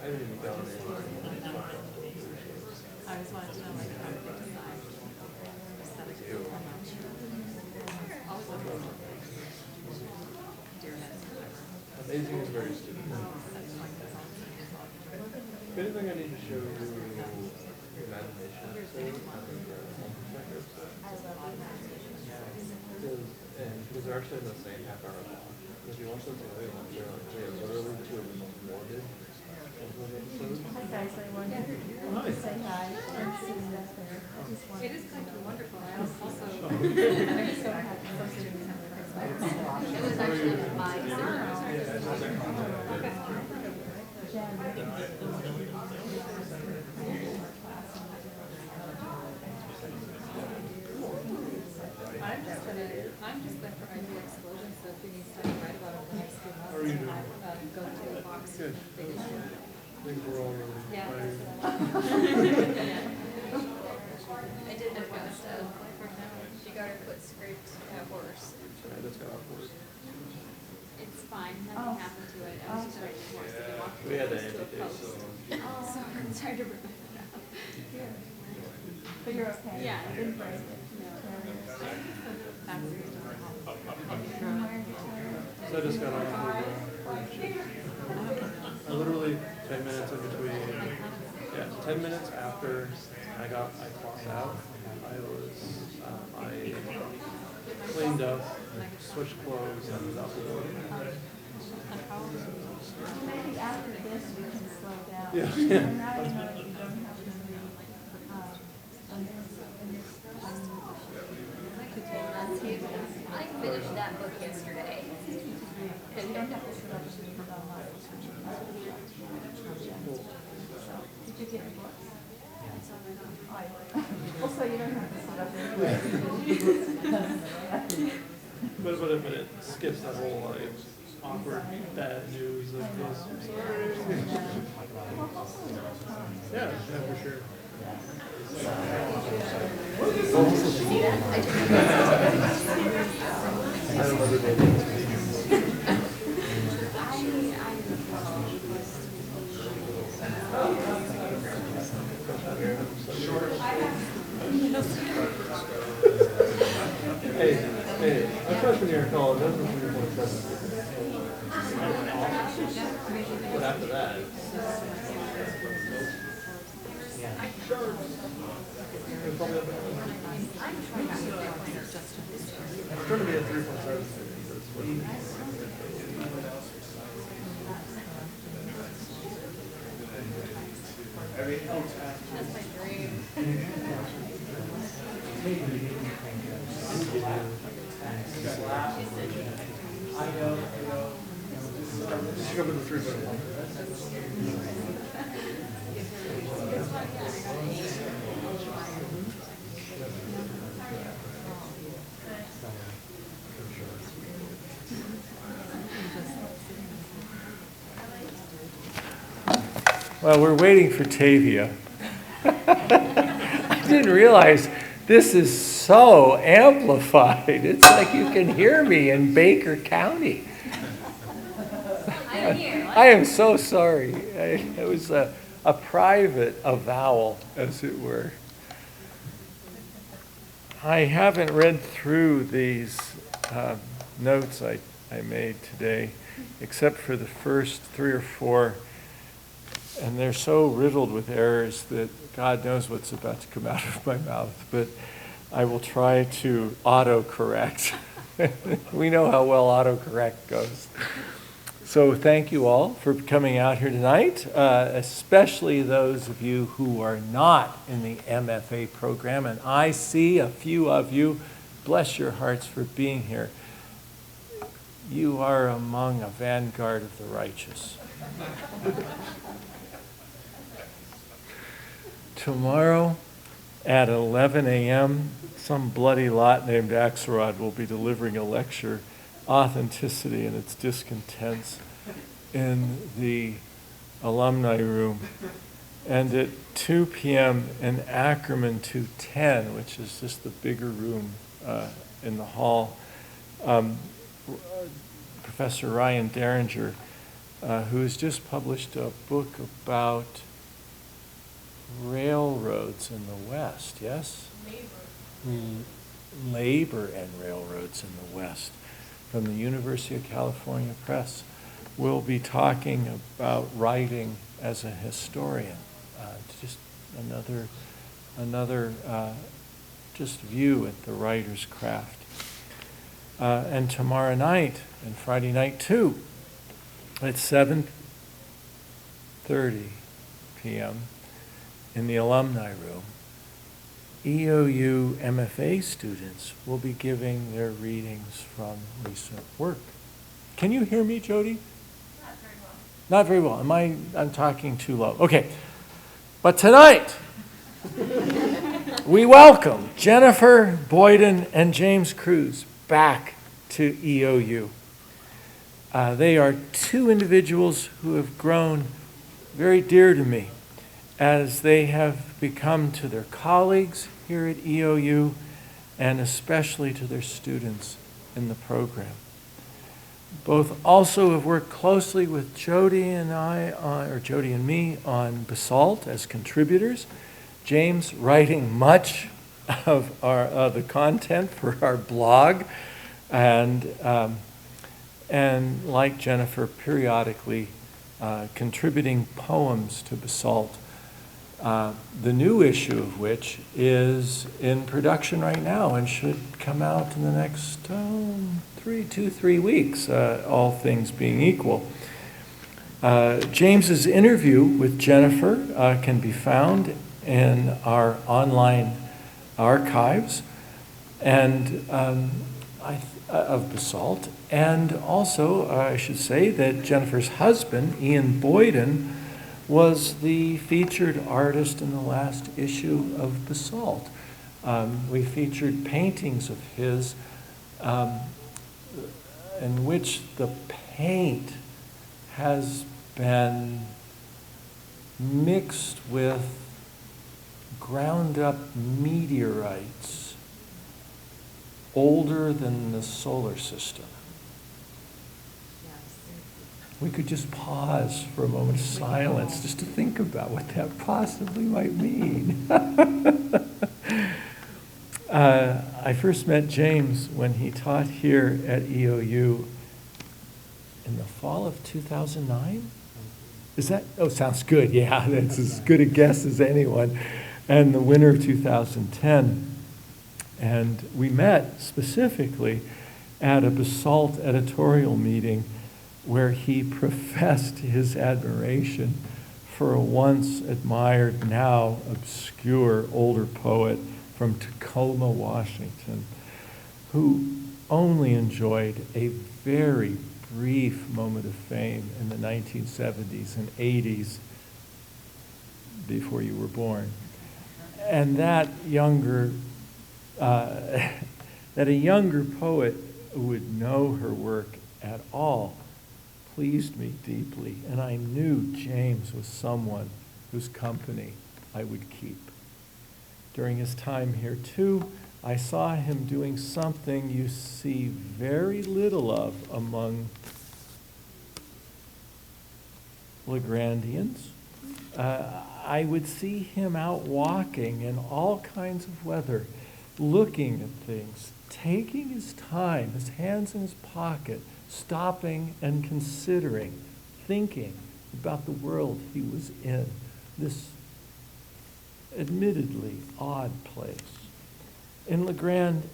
I didn't even go in there. I just wanted to know like how to decide aesthetic. Also, deer heads or whatever. Amazing is very stupid. That's like that's all. If anything, I need to show you imagination. Because they're actually in the same half hour block. If you watch those other ones, they're literally two of the most morbid episodes. Hi guys, I wanted to say hi. I'm sitting back there. I just wanted It is kind of wonderful. I also I'm so happy for sitting in the It was actually my I'm just there for idea explosion, so if you need stuff to write about over the next few months, How are you doing? go to the box. Good. Big issue. Things were all really Yeah. tired. I did look at stuff. She got her foot scraped at horse. Sorry, I just got off work. It's fine. Nothing happened to it. I was just riding the horse to be walking We had close an to a amputation, post. so. So I'm sorry to bring that up. But you're okay. Yeah. I didn't break it. So I just got off of shift. I literally 10 minutes in between. Yeah, 10 minutes after I clocked out. I cleaned up, switched clothes, and was out the door. Maybe after this we can slow down. Yeah. And now I know you don't have to read I finished that book yesterday. but you don't have to sit up and read it online. Did you get your books? Also, you don't have to sit up and read it. But if it skips that whole like awkward bad news of this, I'm sorry. Yeah, for sure. I don't know the Hey, my freshman year in college, that was 3.7. But after that, it's probably up there. I'm trying to be at 3.7. That's my dream. Just go with the 3.1. Well, we're waiting for Tavia. I didn't realize this is so amplified. It's like you can hear me in Baker County. I'm here. I am so sorry. It was a private avowal, as it were. I haven't read through these notes I made today, except for the first 3 or 4. And they're so riddled with errors that God knows what's about to come out of my mouth. But I will try to autocorrect. We know how well autocorrect goes. So thank you all for coming out here tonight, especially those of you who are not in the MFA program. And I see a few of you. Bless your hearts for being here. You are among a vanguard of the righteous. Tomorrow at 11 a.m., some bloody lot named Axelrod will be delivering a lecture, Authenticity and Its Discontents, in the alumni room. And at 2 p.m. in Ackerman 210, which is just the bigger room in the hall, Professor Ryan Derringer who has just published a book about railroads in the West, yes? Labor and railroads in the West, from the University of California Press. We'll be talking about writing as a historian. Just another just view at the writer's craft. And tomorrow night, and Friday night too, at 7:30 p.m. in the alumni room, EOU MFA students will be giving their readings from recent work. Can you hear me, Jody? Not very well. Not very well. I'm talking too low. Okay. But tonight, we welcome Jennifer Boyden and James Cruz back to EOU. They are two individuals who have grown very dear to me as they have become to their colleagues here at EOU and especially to their students in the program. Both also have worked closely with Jody and me on Basalt as contributors. James writing much of the content for our blog, and like Jennifer, periodically contributing poems to Basalt. The new issue of which is in production right now and should come out in the next 3 weeks, all things being equal. James's interview with Jennifer can be found in our online archives and of Basalt. And also, I should say that Jennifer's husband, Ian Boyden, was the featured artist in the last issue of Basalt. We featured paintings of his in which the paint has been mixed with ground up meteorites older than the solar system. We could just pause for a moment of silence just to think about what that possibly might mean. I first met James when he taught here at EOU in the fall of 2009. Is that? Oh, sounds good. Yeah, that's as good a guess as anyone. And the winter of 2010. And we met specifically at a Basalt editorial meeting where he professed his admiration for a once admired, now obscure older poet from Tacoma, Washington, who only enjoyed a very brief moment of fame in the 1970s and 80s before you were born. And that a younger poet would know her work at all pleased me deeply, and I knew James was someone whose company I would keep. During his time here, too, I saw him doing something you see very little of among LeGrandians. I would see him out walking in all kinds of weather, looking at things, taking his time, his hands in his pocket, stopping and considering, thinking about the world he was in, this admittedly odd place. In Legrand,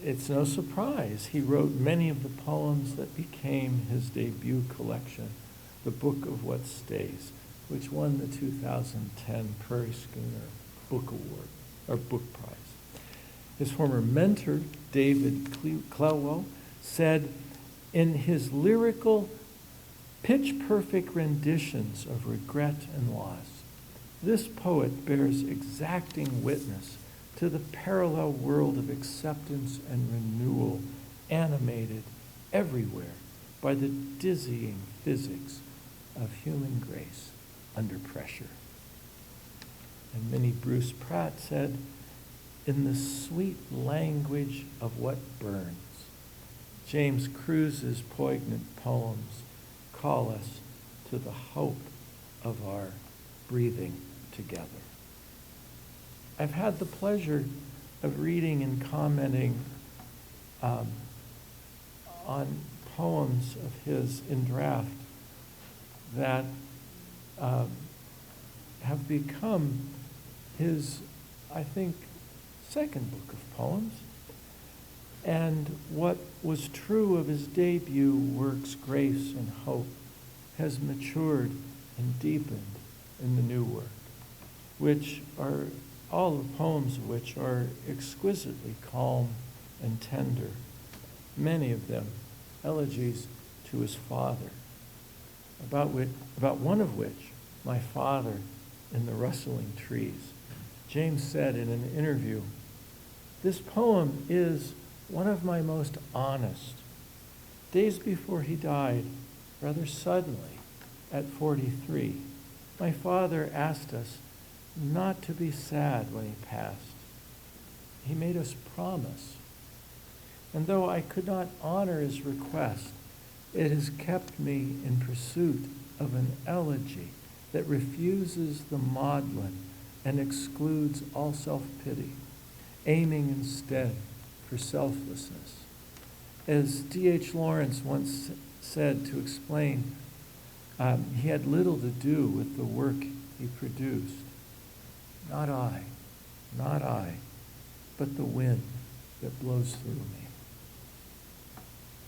it's no surprise he wrote many of the poems that became his debut collection, The Book of What Stays, which won the 2010 Prairie Schooner Book Award, or Book Prize. His former mentor, David Clewell, said, in his lyrical, pitch-perfect renditions of regret and loss, this poet bears exacting witness to the parallel world of acceptance and renewal, animated everywhere by the dizzying physics of human grace under pressure. And Minnie Bruce Pratt said, in the sweet language of what burns, James Cruz's poignant poems call us to the hope of our breathing together. I've had the pleasure of reading and commenting on poems of his in draft that have become his, I think, second book of poems. And what was true of his debut works, Grace and Hope, has matured and deepened in the new work, which are all the poems of which are exquisitely calm and tender, many of them elegies to his father, about one of which, My Father in the Rustling Trees. James said in an interview, "This poem is one of my most honest." Days before he died, rather suddenly, at 43, my father asked us not to be sad when he passed. He made us promise. And though I could not honor his request, it has kept me in pursuit of an elegy that refuses the maudlin and excludes all self-pity, aiming instead for selflessness. As D.H. Lawrence once said to explain, he had little to do with the work he produced. Not I, but the wind that blows through me.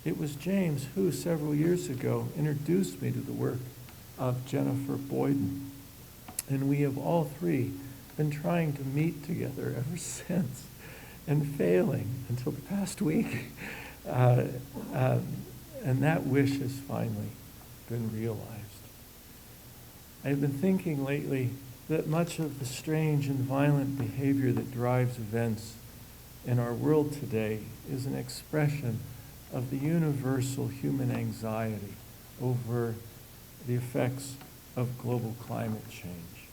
It was James who, several years ago, introduced me to the work of Jennifer Boyden, and we have all three been trying to meet together ever since, and failing until the past week. And that wish has finally been realized. I've been thinking lately that much of the strange and violent behavior that drives events in our world today is an expression of the universal human anxiety over the effects of global climate change.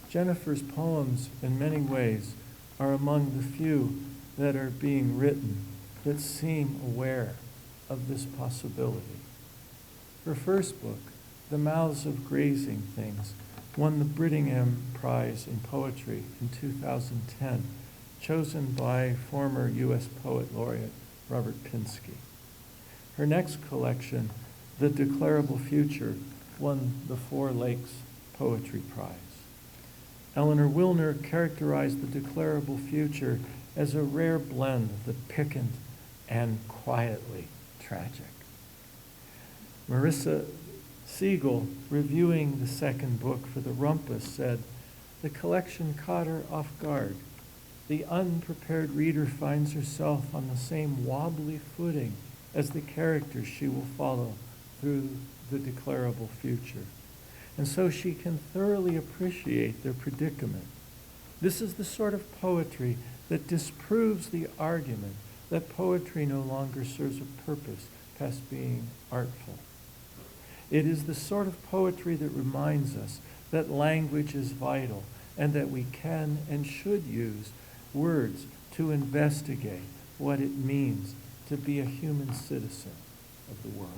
Jennifer's poems, in many ways, are among the few that are being written that seem aware of this possibility. Her first book, The Mouths of Grazing Things, won the Brittingham Prize in Poetry in 2010, chosen by former U.S. Poet Laureate Robert Pinsky. Her next collection, The Declarable Future, won the Four Lakes Poetry Prize. Eleanor Wilner characterized The Declarable Future as a rare blend of the piquant and quietly tragic. Marissa Siegel, reviewing the second book for the Rumpus, said, "The collection caught her off guard. The unprepared reader finds herself on the same wobbly footing as the characters she will follow through the declarable future. And so she can thoroughly appreciate their predicament. This is the sort of poetry that disproves the argument that poetry no longer serves a purpose past being artful. It is the sort of poetry that reminds us that language is vital and that we can and should use words to investigate what it means to be a human citizen of the world."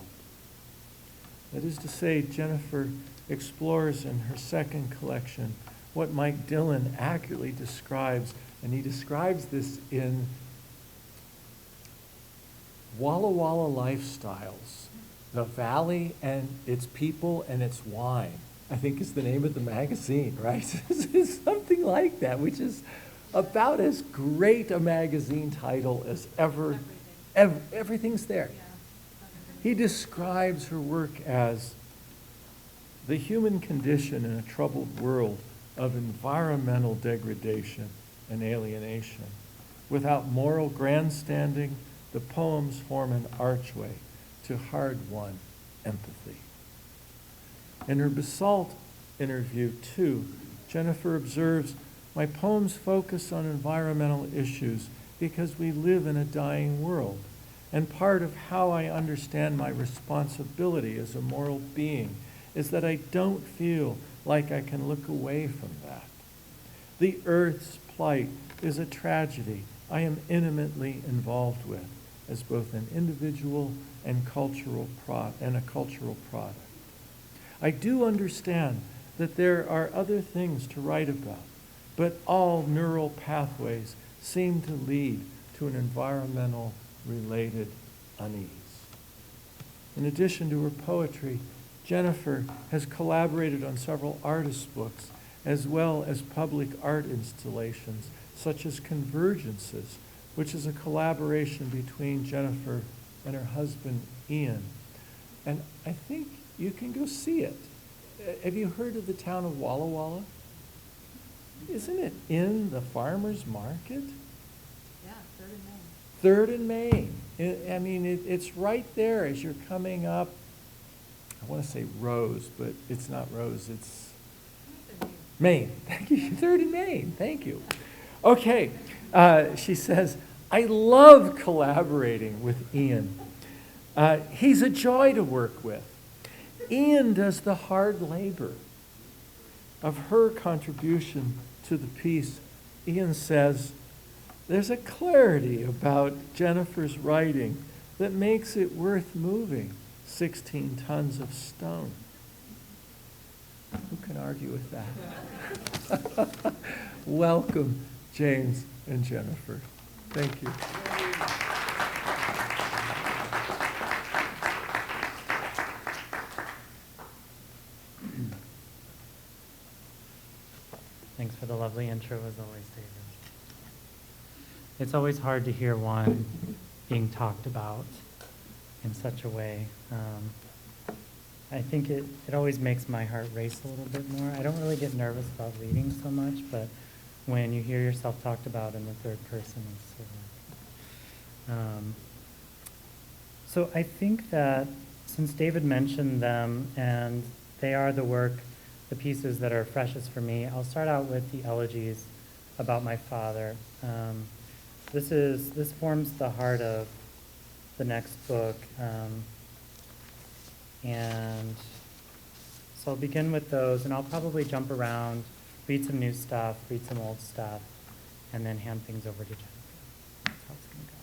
That is to say, Jennifer explores in her second collection what Mike Dillon accurately describes, and he describes this in Walla Walla Lifestyles, The Valley and Its People and Its Wine, I think is the name of the magazine, right? It's something like that, which is about as great a magazine title as ever. Everything's there. He describes her work as the human condition in a troubled world of environmental degradation and alienation. Without moral grandstanding, the poems form an archway to hard-won empathy. In her Basalt interview, too, Jennifer observes, "My poems focus on environmental issues because we live in a dying world, and part of how I understand my responsibility as a moral being is that I don't feel like I can look away from that. The Earth's plight is a tragedy I am intimately involved with, as both an individual and a cultural product. I do understand that there are other things to write about, but all neural pathways seem to lead to an environmental-related unease. In addition to her poetry, Jennifer has collaborated on several artist books, as well as public art installations, such as Convergences, which is a collaboration between Jennifer and her husband, Ian. And I think you can go see it. Have you heard of the town of Walla Walla? Isn't it in the farmer's market? Yeah, Third Third and Main. and Main. It's right there as you're coming up. I want to say Rose, but it's not Rose, it's Maine. Thank you. Third and Main. Thank you. Okay. She says, I love collaborating with Ian. He's a joy to work with. Ian does the hard labor. Of her contribution to the piece, Ian says, there's a clarity about Jennifer's writing that makes it worth moving 16 tons of stone. Who can argue with that? Welcome, James and Jennifer. Thank you. Thanks for the lovely intro, as always, David. It's always hard to hear one being talked about in such a way. I think it always makes my heart race a little bit more. I don't really get nervous about reading so much, but when you hear yourself talked about in the third person, it's sort of... So I think that since David mentioned them, and they are the pieces that are freshest for me, I'll start out with the elegies about my father. This forms the heart of the next book, and so I'll begin with those, and I'll probably jump around, read some new stuff, read some old stuff, and then hand things over to Jennifer. That's how it's going to go.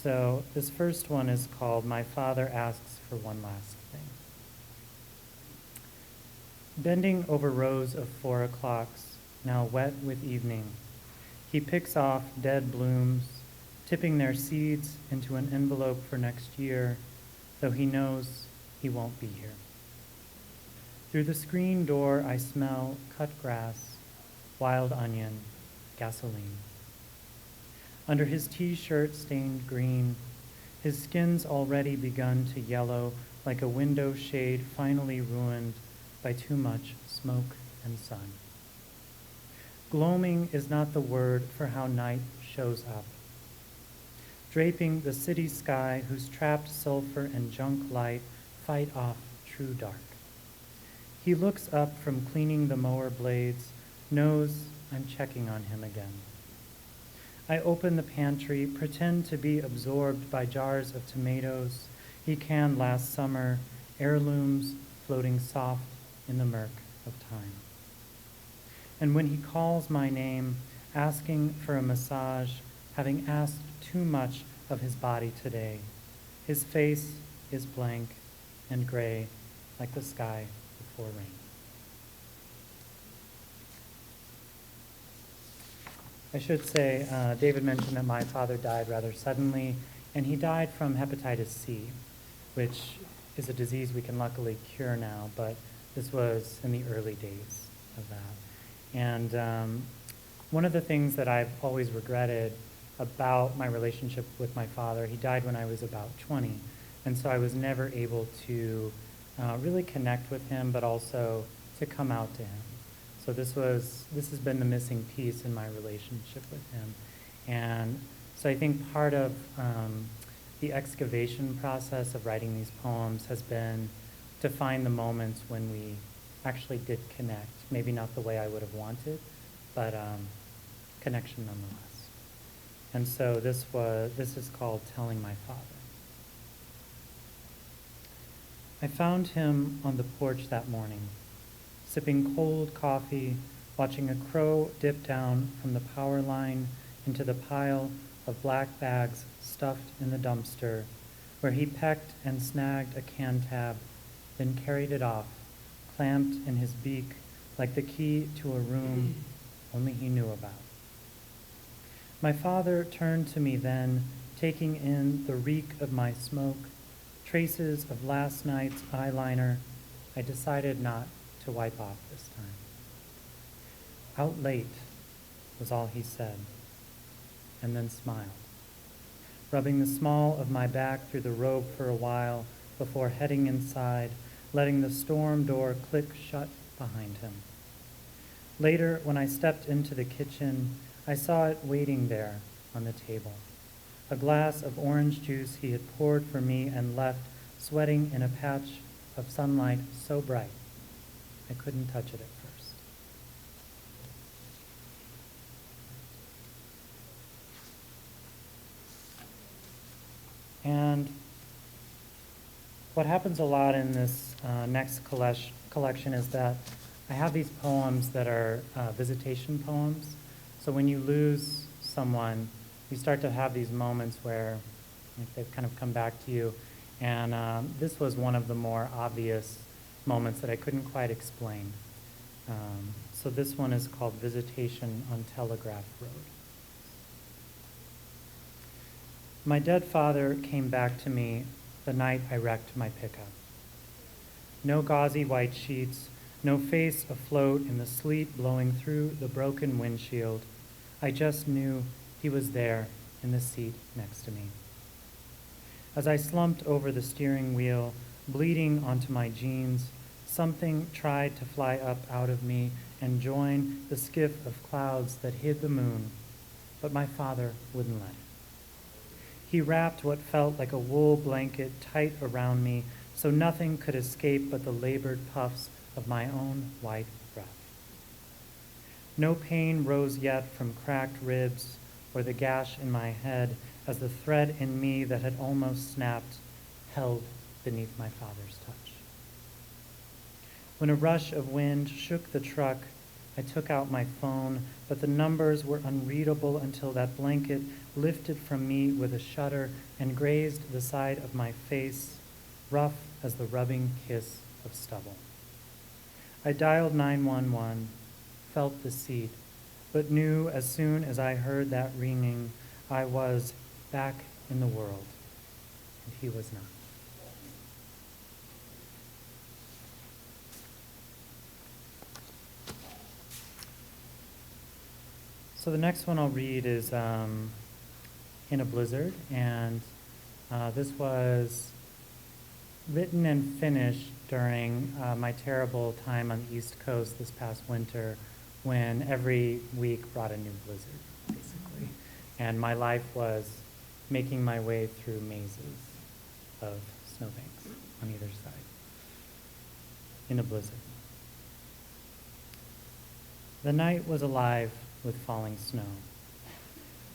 So this first one is called My Father Asks for One Last Thing. Bending over rows of 4 o'clocks, now wet with evening, he picks off dead blooms, tipping their seeds into an envelope for next year, though he knows he won't be here. Through the screen door I smell cut grass, wild onion, gasoline. Under his t-shirt stained green, his skin's already begun to yellow like a window shade finally ruined by too much smoke and sun. Gloaming is not the word for how night shows up. Draping the city sky whose trapped sulfur and junk light fight off true dark. He looks up from cleaning the mower blades, knows I'm checking on him again. I open the pantry, pretend to be absorbed by jars of tomatoes he canned last summer, heirlooms floating soft in the murk of time. And when he calls my name, asking for a massage, having asked too much of his body today, his face is blank and gray like the sky before rain. I should say, David mentioned that my father died rather suddenly, and he died from hepatitis C, which is a disease we can luckily cure now, but this was in the early days of that. And one of the things that I've always regretted about my relationship with my father, he died when I was about 20, and so I was never able to really connect with him, but also to come out to him. So this has been the missing piece in my relationship with him. And so I think part of the excavation process of writing these poems has been to find the moments when we actually did connect. Maybe not the way I would have wanted, but connection nonetheless. And so this is called Telling My Father. I found him on the porch that morning, sipping cold coffee, watching a crow dip down from the power line into the pile of black bags stuffed in the dumpster, where he pecked and snagged a can tab, then carried it off, clamped in his beak like the key to a room only he knew about. My father turned to me then, taking in the reek of my smoke, traces of last night's eyeliner. I decided not to wipe off this time. Out late was all he said, and then smiled, rubbing the small of my back through the robe for a while before heading inside, letting the storm door click shut behind him. Later, when I stepped into the kitchen, I saw it waiting there on the table, a glass of orange juice he had poured for me and left sweating in a patch of sunlight so bright I couldn't touch it at first. And what happens a lot in this next collection is that I have these poems that are visitation poems. So when you lose someone, you start to have these moments where they've kind of come back to you. And this was one of the more obvious moments that I couldn't quite explain. So this one is called Visitation on Telegraph Road. My dead father came back to me the night I wrecked my pickup. No gauzy white sheets, no face afloat in the sleet blowing through the broken windshield. I just knew he was there in the seat next to me. As I slumped over the steering wheel, bleeding onto my jeans, something tried to fly up out of me and join the skiff of clouds that hid the moon, but my father wouldn't let it. He wrapped what felt like a wool blanket tight around me so nothing could escape but the labored puffs of my own white breath. No pain rose yet from cracked ribs or the gash in my head as the thread in me that had almost snapped held beneath my father's touch. When a rush of wind shook the truck, I took out my phone, but the numbers were unreadable until that blanket lifted from me with a shudder and grazed the side of my face, rough as the rubbing kiss of stubble. I dialed 911, felt the seat, but knew as soon as I heard that ringing, I was back in the world, and he was not. So the next one I'll read is In a Blizzard, and this was written and finished during my terrible time on the East Coast this past winter when every week brought a new blizzard, basically. And my life was making my way through mazes of snowbanks on either side in a blizzard. The night was alive with falling snow,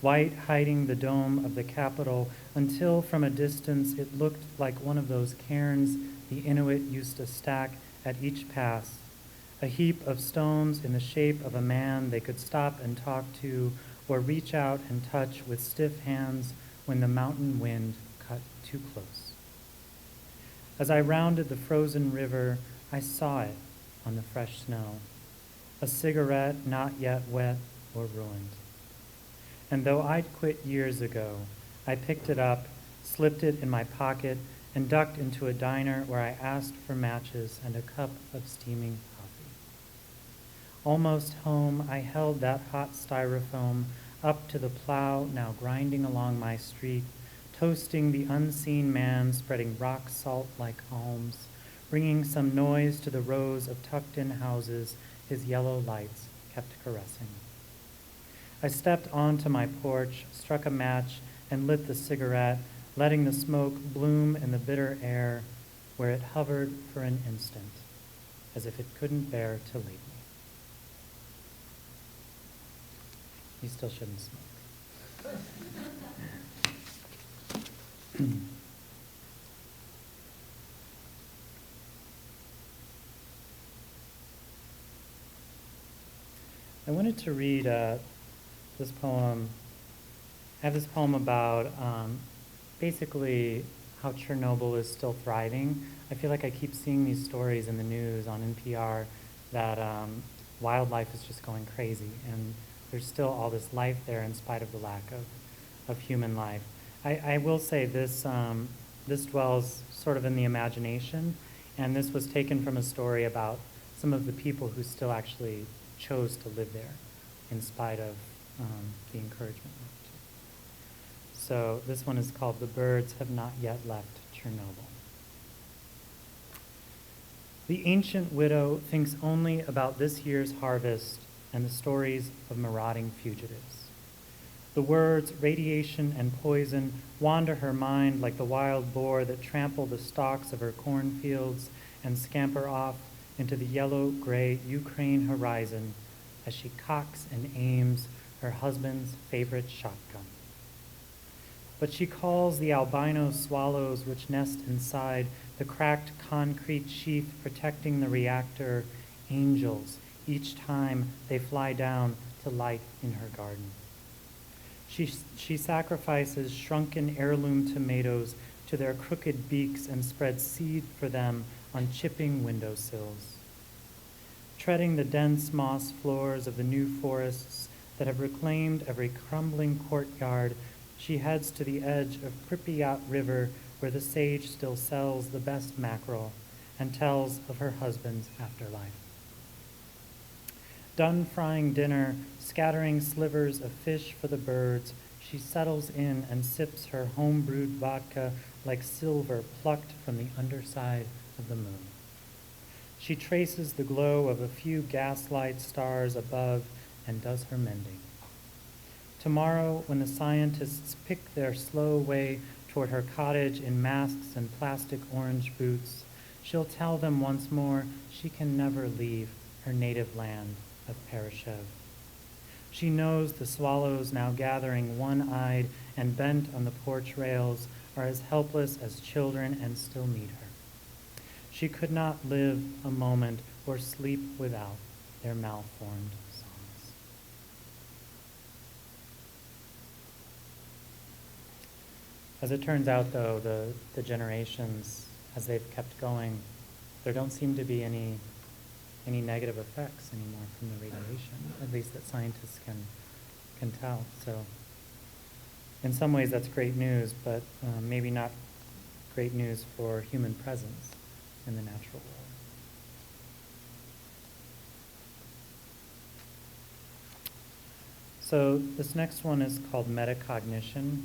white hiding the dome of the Capitol until from a distance it looked like one of those cairns the Inuit used to stack at each pass, a heap of stones in the shape of a man they could stop and talk to or reach out and touch with stiff hands when the mountain wind cut too close. As I rounded the frozen river, I saw it on the fresh snow, a cigarette not yet wet or ruined. And though I'd quit years ago, I picked it up, slipped it in my pocket, and ducked into a diner where I asked for matches and a cup of steaming coffee. Almost home, I held that hot styrofoam up to the plow now grinding along my street, toasting the unseen man spreading rock salt like alms, bringing some noise to the rows of tucked-in houses his yellow lights kept caressing. I stepped onto my porch, struck a match, and lit the cigarette, letting the smoke bloom in the bitter air where it hovered for an instant, as if it couldn't bear to leave me. You still shouldn't smoke. I wanted to read this poem. I have this poem about basically how Chernobyl is still thriving. I feel like I keep seeing these stories in the news on NPR that wildlife is just going crazy, and there's still all this life there in spite of the lack of human life. I will say this, this dwells sort of in the imagination, and this was taken from a story about some of the people who still actually chose to live there in spite of the encouragement. So this one is called "The Birds Have Not Yet Left Chernobyl." The ancient widow thinks only about this year's harvest and the stories of marauding fugitives. The words radiation and poison wander her mind like the wild boar that trample the stalks of her cornfields and scamper off into the yellow-gray Ukraine horizon as she cocks and aims her husband's favorite shotgun. But she calls the albino swallows which nest inside the cracked concrete sheath protecting the reactor angels each time they fly down to light in her garden. She sacrifices shrunken heirloom tomatoes to their crooked beaks and spreads seed for them on chipping windowsills. Treading the dense moss floors of the new forests that have reclaimed every crumbling courtyard, she heads to the edge of Pripyat River where the sage still sells the best mackerel and tells of her husband's afterlife. Done frying dinner, scattering slivers of fish for the birds, she settles in and sips her home-brewed vodka like silver plucked from the underside of the moon. She traces the glow of a few gaslight stars above and does her mending. Tomorrow, when the scientists pick their slow way toward her cottage in masks and plastic orange boots, she'll tell them once more she can never leave her native land of Parashev. She knows the swallows now gathering one-eyed and bent on the porch rails are as helpless as children and still need her. She could not live a moment or sleep without their malformed songs. As it turns out, though, the generations, as they've kept going, there don't seem to be any negative effects anymore from the radiation, at least that scientists can tell. So in some ways that's great news, but maybe not great news for human presence in the natural world. So this next one is called metacognition.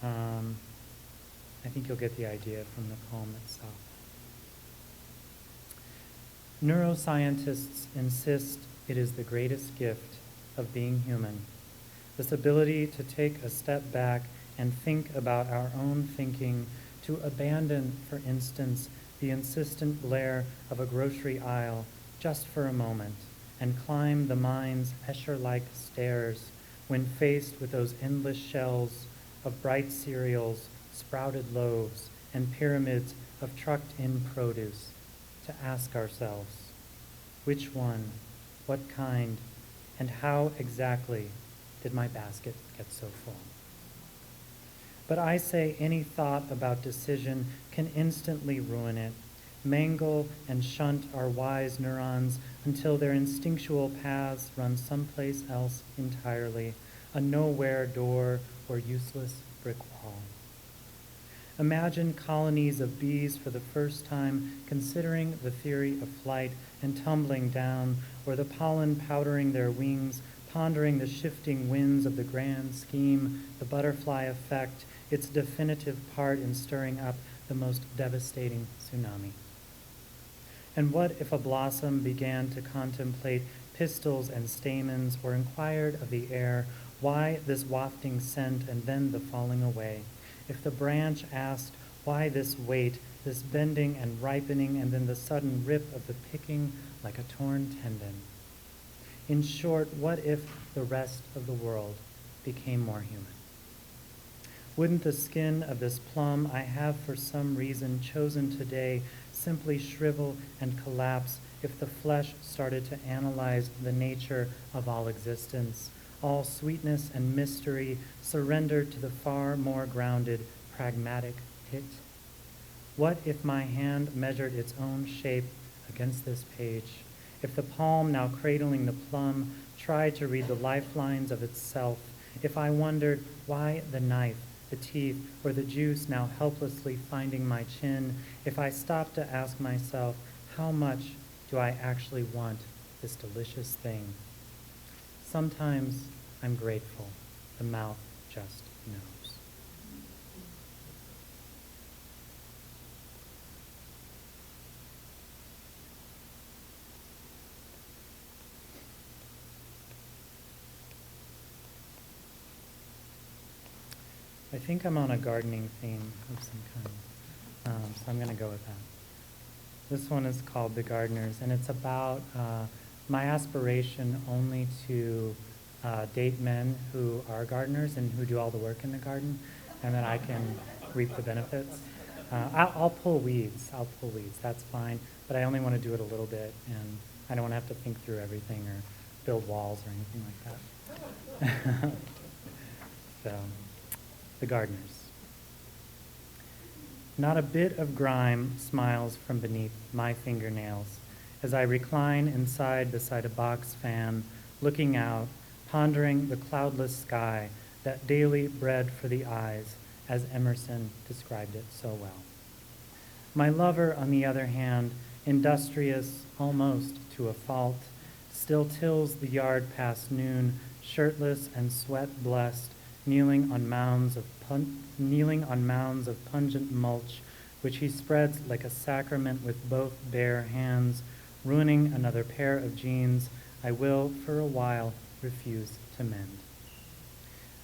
I think you'll get the idea from the poem itself. Neuroscientists insist it is the greatest gift of being human, this ability to take a step back and think about our own thinking, to abandon, for instance, the insistent glare of a grocery aisle just for a moment and climb the mind's Escher-like stairs when faced with those endless shelves of bright cereals, sprouted loaves, and pyramids of trucked-in produce, to ask ourselves, which one, what kind, and how exactly did my basket get so full? But I say any thought about decision can instantly ruin it, mangle and shunt our wise neurons until their instinctual paths run someplace else entirely, a nowhere door or useless brick wall. Imagine colonies of bees for the first time considering the theory of flight and tumbling down, or the pollen powdering their wings, pondering the shifting winds of the grand scheme, the butterfly effect, its definitive part in stirring up the most devastating tsunami. And what if a blossom began to contemplate pistils and stamens, or inquired of the air, why this wafting scent and then the falling away? If the branch asked, why this weight, this bending and ripening, and then the sudden rip of the picking like a torn tendon? In short, what if the rest of the world became more human? Wouldn't the skin of this plum I have for some reason chosen today simply shrivel and collapse if the flesh started to analyze the nature of all existence, all sweetness and mystery surrendered to the far more grounded pragmatic pit? What if my hand measured its own shape against this page? If the palm now cradling the plum tried to read the lifelines of itself? If I wondered why the knife, the teeth, or the juice now helplessly finding my chin? If I stopped to ask myself, how much do I actually want this delicious thing? Sometimes I'm grateful. The mouth just knows. I think I'm on a gardening theme of some kind, so I'm going to go with that. This one is called The Gardeners, and it's about my aspiration only to date men who are gardeners and who do all the work in the garden, and then I can reap the benefits. I'll pull weeds. That's fine, but I only want to do it a little bit, and I don't want to have to think through everything or build walls or anything like that. So, The Gardeners. Not a bit of grime smiles from beneath my fingernails as I recline inside beside a box fan, looking out, pondering the cloudless sky, that daily bread for the eyes, as Emerson described it so well. My lover, on the other hand, industrious almost to a fault, still tills the yard past noon, shirtless and sweat-blessed, kneeling on mounds of pungent mulch, which he spreads like a sacrament with both bare hands, ruining another pair of jeans I will, for a while, refuse to mend.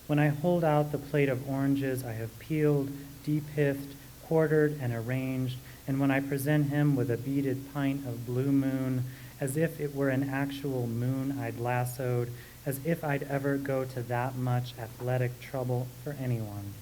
When I hold out the plate of oranges I have peeled, depiffed, quartered, and arranged, and when I present him with a beaded pint of Blue Moon, as if it were an actual moon I'd lassoed, as if I'd ever go to that much athletic trouble for anyone.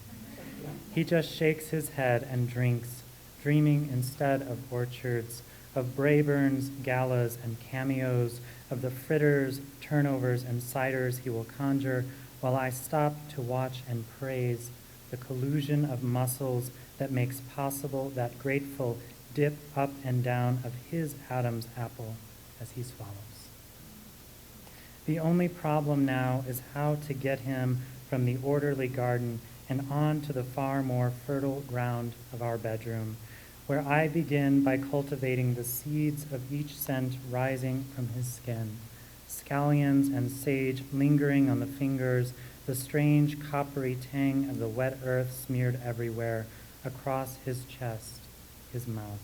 He just shakes his head and drinks, dreaming instead of orchards, of Brayburns, galas, and cameos, of the fritters, turnovers, and ciders he will conjure, while I stop to watch and praise the collusion of muscles that makes possible that grateful dip up and down of his Adam's apple as he swallows. The only problem now is how to get him from the orderly garden and on to the far more fertile ground of our bedroom, where I begin by cultivating the seeds of each scent rising from his skin, scallions and sage lingering on the fingers, the strange coppery tang of the wet earth smeared everywhere, across his chest, his mouth.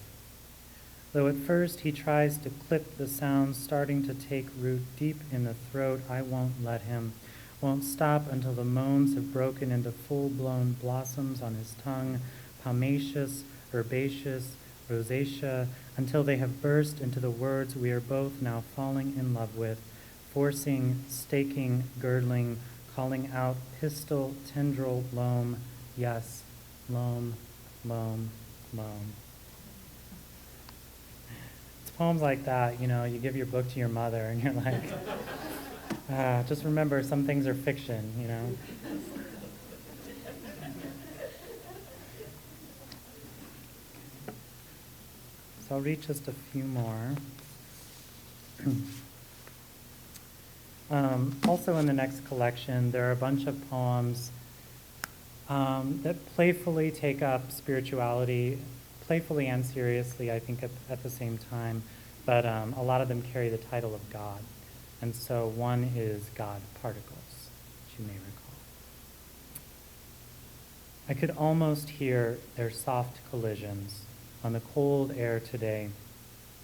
Though at first he tries to clip the sounds starting to take root deep in the throat, I won't let him, won't stop until the moans have broken into full-blown blossoms on his tongue, pomaceous, herbaceous, rosacea, until they have burst into the words we are both now falling in love with, forcing, staking, girdling, calling out pistil, tendril, loam, yes, loam, loam, loam. It's poems like that, you give your book to your mother and you're like, just remember some things are fiction, So I'll read just a few more. Also in the next collection, there are a bunch of poems that playfully take up spirituality, playfully and seriously, I think, at the same time, but a lot of them carry the title of God. And so one is God Particles, which you may recall. I could almost hear their soft collisions on the cold air today,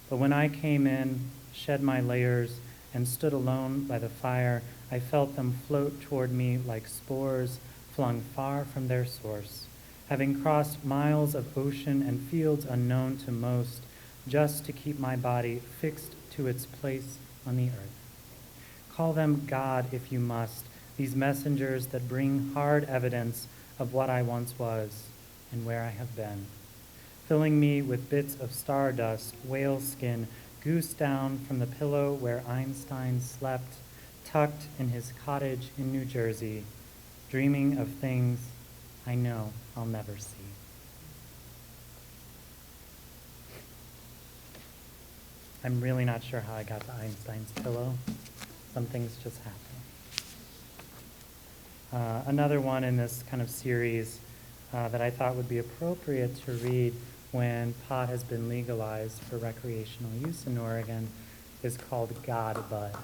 but when I came in, shed my layers, and stood alone by the fire, I felt them float toward me like spores flung far from their source, having crossed miles of ocean and fields unknown to most, just to keep my body fixed to its place on the earth. Call them God if you must, these messengers that bring hard evidence of what I once was and where I have been, filling me with bits of stardust, whale skin, goose down from the pillow where Einstein slept, tucked in his cottage in New Jersey, dreaming of things I know I'll never see. I'm really not sure how I got to Einstein's pillow. Some things just happen. Another one in this kind of series that I thought would be appropriate to read when pot has been legalized for recreational use in Oregon is called God Bud.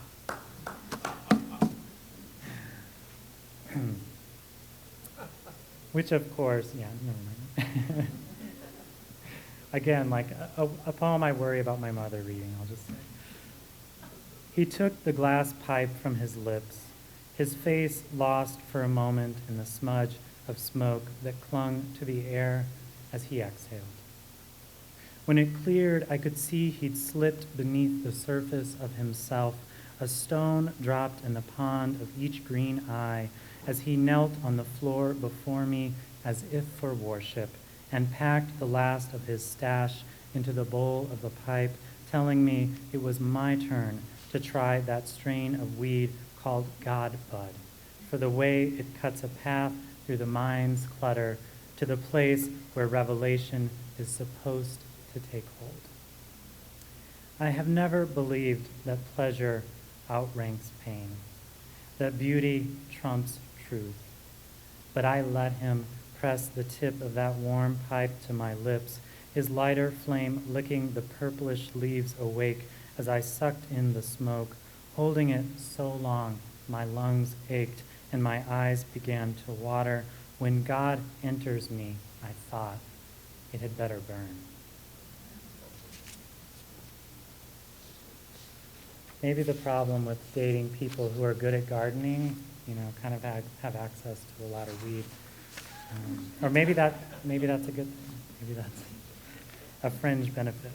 Which, of course, yeah, never mind. Again, like a poem I worry about my mother reading, I'll just say. He took the glass pipe from his lips, his face lost for a moment in the smudge of smoke that clung to the air as he exhaled. When it cleared, I could see he'd slipped beneath the surface of himself, a stone dropped in the pond of each green eye as he knelt on the floor before me as if for worship, and packed the last of his stash into the bowl of the pipe, telling me it was my turn to try that strain of weed called God Bud, for the way it cuts a path through the mind's clutter to the place where revelation is supposed to take hold. I have never believed that pleasure outranks pain, that beauty trumps truth, but I let him press the tip of that warm pipe to my lips, his lighter flame licking the purplish leaves awake as I sucked in the smoke, holding it so long my lungs ached and my eyes began to water. When God enters me, I thought it had better burn. Maybe the problem with dating people who are good at gardening, kind of have access to a lot of weed. Or maybe that's a good thing. Maybe that's a fringe benefit.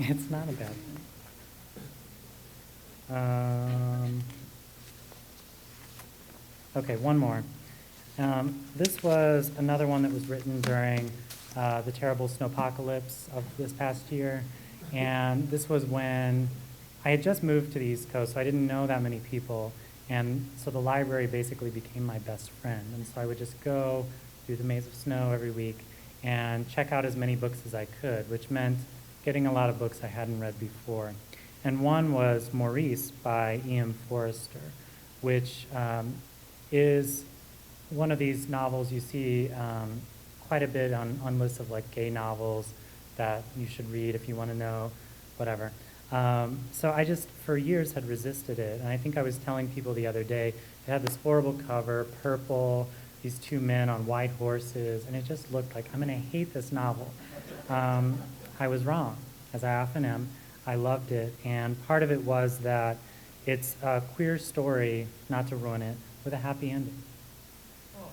It's not a bad thing. Okay, one more. This was another one that was written during the terrible snowpocalypse of this past year. And this was when I had just moved to the East Coast, so I didn't know that many people. And so the library basically became my best friend. And so I would just go through the maze of snow every week and check out as many books as I could, which meant getting a lot of books I hadn't read before. And one was Maurice by E.M. Forster, which is one of these novels you see quite a bit on lists of like gay novels that you should read if you want to know, whatever. So I just, for years, had resisted it. And I think I was telling people the other day, it had this horrible cover, purple, these two men on white horses, and it just looked like, I'm going to hate this novel. I was wrong, as I often am. I loved it, and part of it was that it's a queer story, not to ruin it, with a happy ending.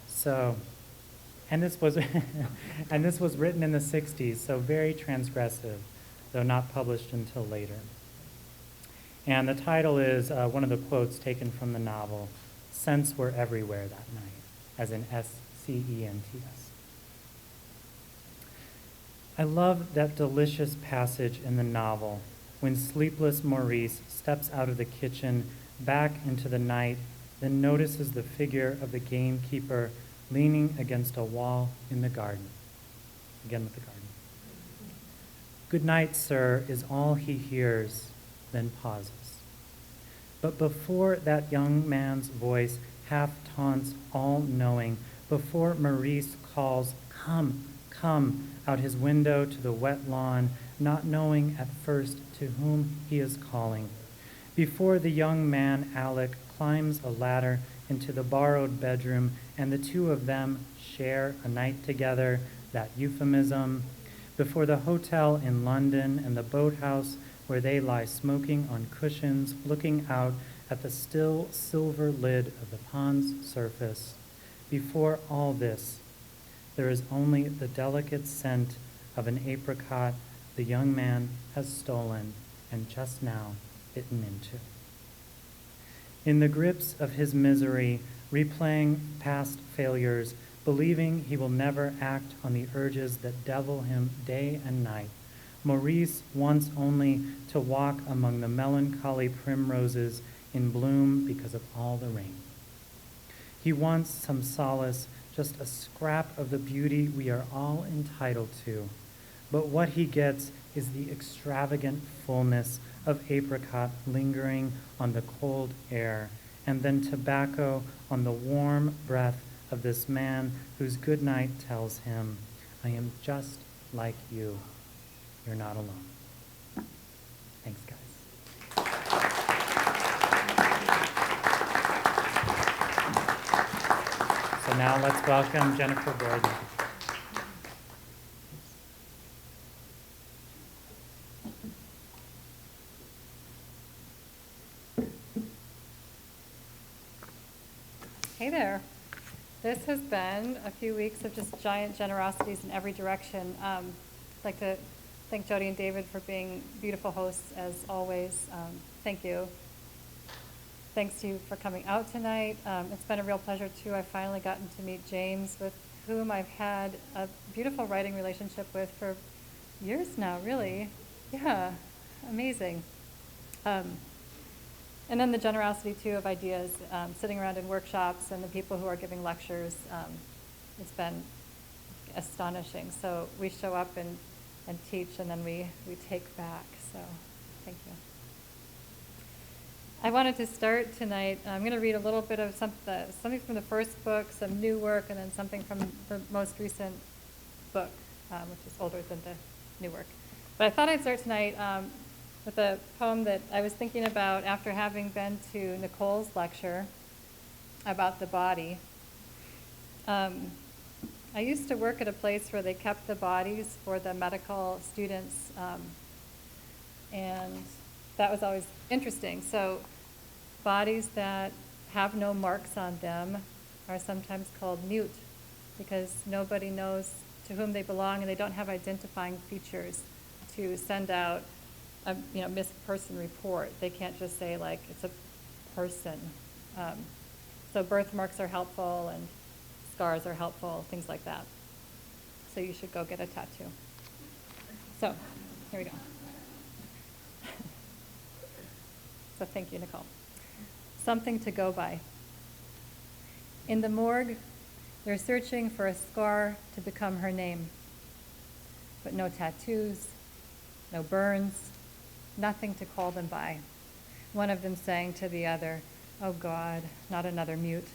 So, and this was, and this was written in the 60s, so very transgressive, though not published until later. And the title is one of the quotes taken from the novel, "Scents were everywhere that night," as in S-C-E-N-T-S. I love that delicious passage in the novel when sleepless Maurice steps out of the kitchen back into the night, then notices the figure of the gamekeeper leaning against a wall in the garden. Again with the garden. "Good night, sir," is all he hears, then pauses. But before that young man's voice half taunts all-knowing, before Maurice calls, "Come, come," out his window to the wet lawn, not knowing at first to whom he is calling, before the young man, Alec, climbs a ladder into the borrowed bedroom and the two of them share a night together, that euphemism, before the hotel in London and the boathouse where they lie smoking on cushions, looking out at the still silver lid of the pond's surface, before all this, there is only the delicate scent of an apricot the young man has stolen and just now bitten into. In the grips of his misery, replaying past failures, believing he will never act on the urges that devil him day and night, Maurice wants only to walk among the melancholy primroses in bloom because of all the rain. He wants some solace, just a scrap of the beauty we are all entitled to. But what he gets is the extravagant fullness of apricot lingering on the cold air, and then tobacco on the warm breath of this man whose good night tells him, I am just like you. You're not alone. Thanks, guys. So now let's welcome Jennifer Gordon. Hey there. This has been a few weeks of just giant generosities in every direction. I'd like to thank Jody and David for being beautiful hosts as always. Thank you. Thanks to you for coming out tonight. It's been a real pleasure too. I've finally gotten to meet James, with whom I've had a beautiful writing relationship with for years now, really. Yeah, amazing. And then the generosity, too, of ideas, sitting around in workshops and the people who are giving lectures. It's been astonishing. So we show up and teach, and then we take back. So thank you. I wanted to start tonight. I'm going to read a little bit of something from the first book, some new work, and then something from the most recent book, which is older than the new work. But I thought I'd start tonight with a poem that I was thinking about after having been to Nicole's lecture about the body. I used to work at a place where they kept the bodies for the medical students, and that was always interesting. So bodies that have no marks on them are sometimes called mute, because nobody knows to whom they belong, and they don't have identifying features to send out a missing person report. They can't just say, like, it's a person. So birthmarks are helpful, and scars are helpful, things like that. So you should go get a tattoo. So here we go. So thank you, Nicole. Something to go by. In the morgue, they're searching for a scar to become her name. But no tattoos, no burns, nothing to call them by. One of them saying to the other, oh God, not another mute.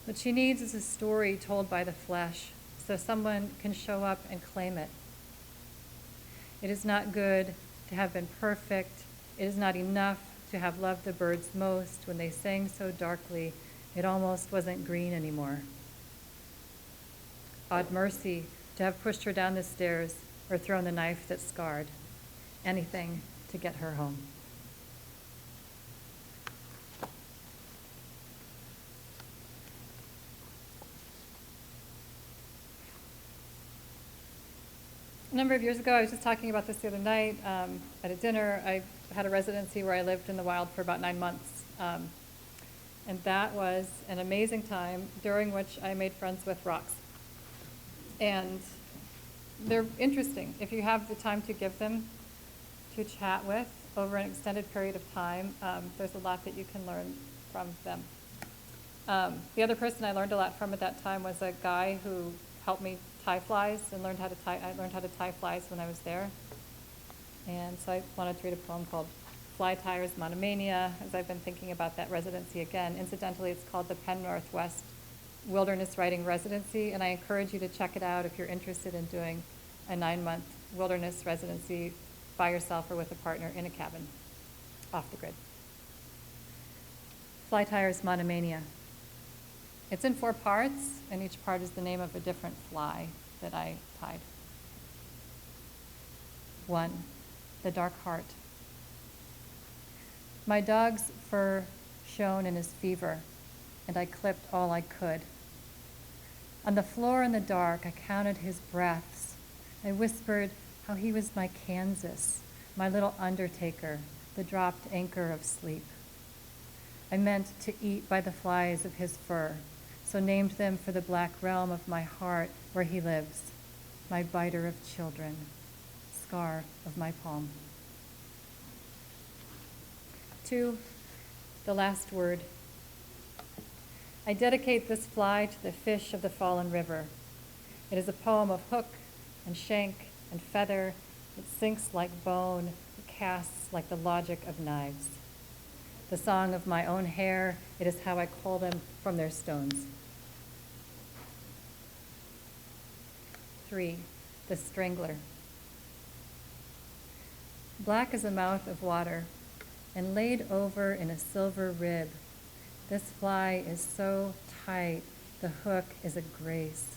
What she needs is a story told by the flesh, so someone can show up and claim it. It is not good to have been perfect. It is not enough to have loved the birds most when they sang so darkly it almost wasn't green anymore. Odd mercy to have pushed her down the stairs or thrown the knife that scarred. Anything to get her home. A number of years ago, I was just talking about this the other night at a dinner. I had a residency where I lived in the wild for about 9 months. And that was an amazing time during which I made friends with rocks. And they're interesting. If you have the time to give them to chat with over an extended period of time, there's a lot that you can learn from them. The other person I learned a lot from at that time was a guy who helped me tie flies and I learned how to tie flies when I was there. And so I wanted to read a poem called Fly Tyers Monomania, as I've been thinking about that residency again. Incidentally, it's called the Penn Northwest Wilderness Writing Residency, and I encourage you to check it out if you're interested in doing a 9-month wilderness residency by yourself or with a partner in a cabin, off the grid. Fly Tyers Monomania. It's in 4 parts, and each part is the name of a different fly that I tied. 1, the dark heart. My dog's fur shone in his fever, and I clipped all I could. On the floor in the dark, I counted his breaths. I whispered how he was my Kansas, my little undertaker, the dropped anchor of sleep. I meant to eat by the flies of his fur, so named them for the black realm of my heart where he lives, my biter of children, scar of my palm. 2, the last word. I dedicate this fly to the fish of the fallen river. It is a poem of hook and shank and feather. It sinks like bone. It casts like the logic of knives. The song of my own hair, it is how I call them from their stones. 3, the strangler. Black as a mouth of water, and laid over in a silver rib. This fly is so tight, the hook is a grace.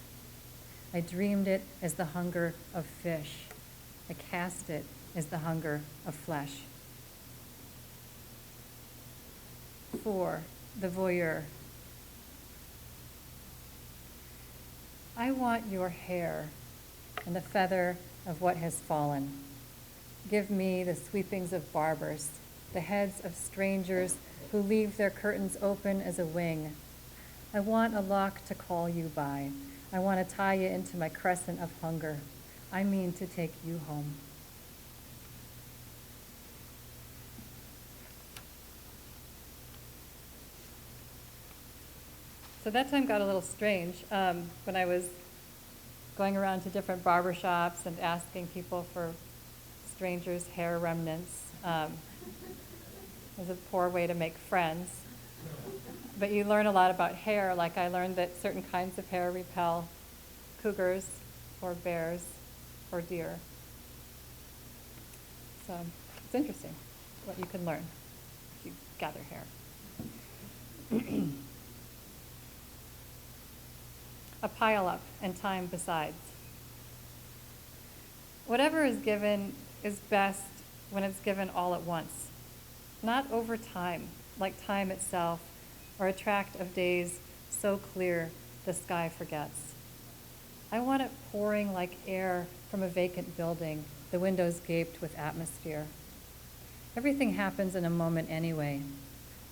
I dreamed it as the hunger of fish. I cast it as the hunger of flesh. 4, the voyeur. I want your hair and the feather of what has fallen. Give me the sweepings of barbers, the heads of strangers who leave their curtains open as a wing. I want a lock to call you by. I want to tie you into my crescent of hunger. I mean to take you home. So that time got a little strange when I was going around to different barber shops and asking people for strangers' hair remnants. It was a poor way to make friends. But you learn a lot about hair, like I learned that certain kinds of hair repel cougars or bears or deer. So it's interesting what you can learn if you gather hair. A pile-up and time besides. Whatever is given is best when it's given all at once, not over time, like time itself, or a tract of days so clear the sky forgets. I want it pouring like air from a vacant building, the windows gaped with atmosphere. Everything happens in a moment anyway.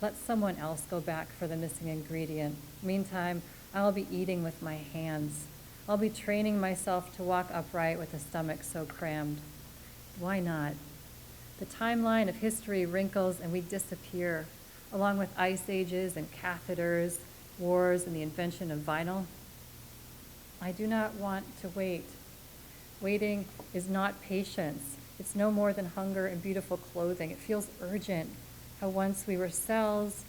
Let someone else go back for the missing ingredient. Meantime, I'll be eating with my hands. I'll be training myself to walk upright with a stomach so crammed. Why not? The timeline of history wrinkles and we disappear, along with ice ages and catheters, wars and the invention of vinyl. I do not want to wait. Waiting is not patience. It's no more than hunger and beautiful clothing. It feels urgent, how once we were cells,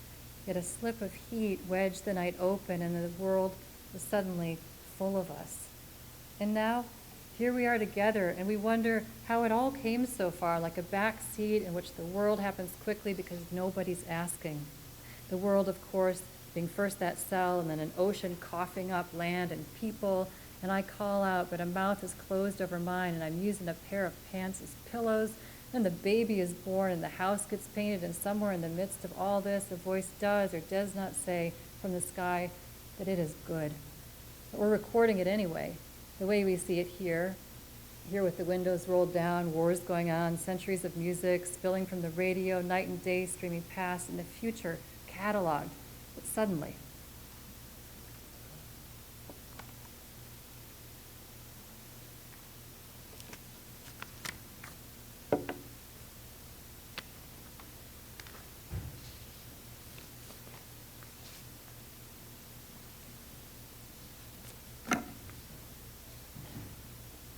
yet a slip of heat wedged the night open and the world was suddenly full of us. And now, here we are together, and we wonder how it all came so far, like a back seat in which the world happens quickly because nobody's asking. The world, of course, being first that cell and then an ocean coughing up land and people, and I call out, but a mouth is closed over mine, and I'm using a pair of pants as pillows. Then the baby is born, and the house gets painted, and somewhere in the midst of all this, a voice does or does not say from the sky that it is good. But we're recording it anyway, the way we see it here with the windows rolled down, wars going on, centuries of music spilling from the radio, night and day streaming past, and the future cataloged, but suddenly.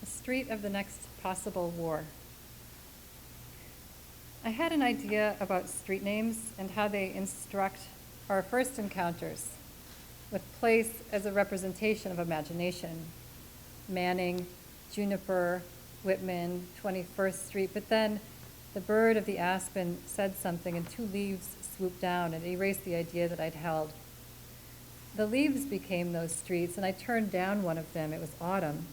Street of the next possible war. I had an idea about street names and how they instruct our first encounters, with place as a representation of imagination. Manning, Juniper, Whitman, 21st Street, but then the bird of the aspen said something and 2 leaves swooped down and erased the idea that I'd held. The leaves became those streets, and I turned down one of them. It was autumn,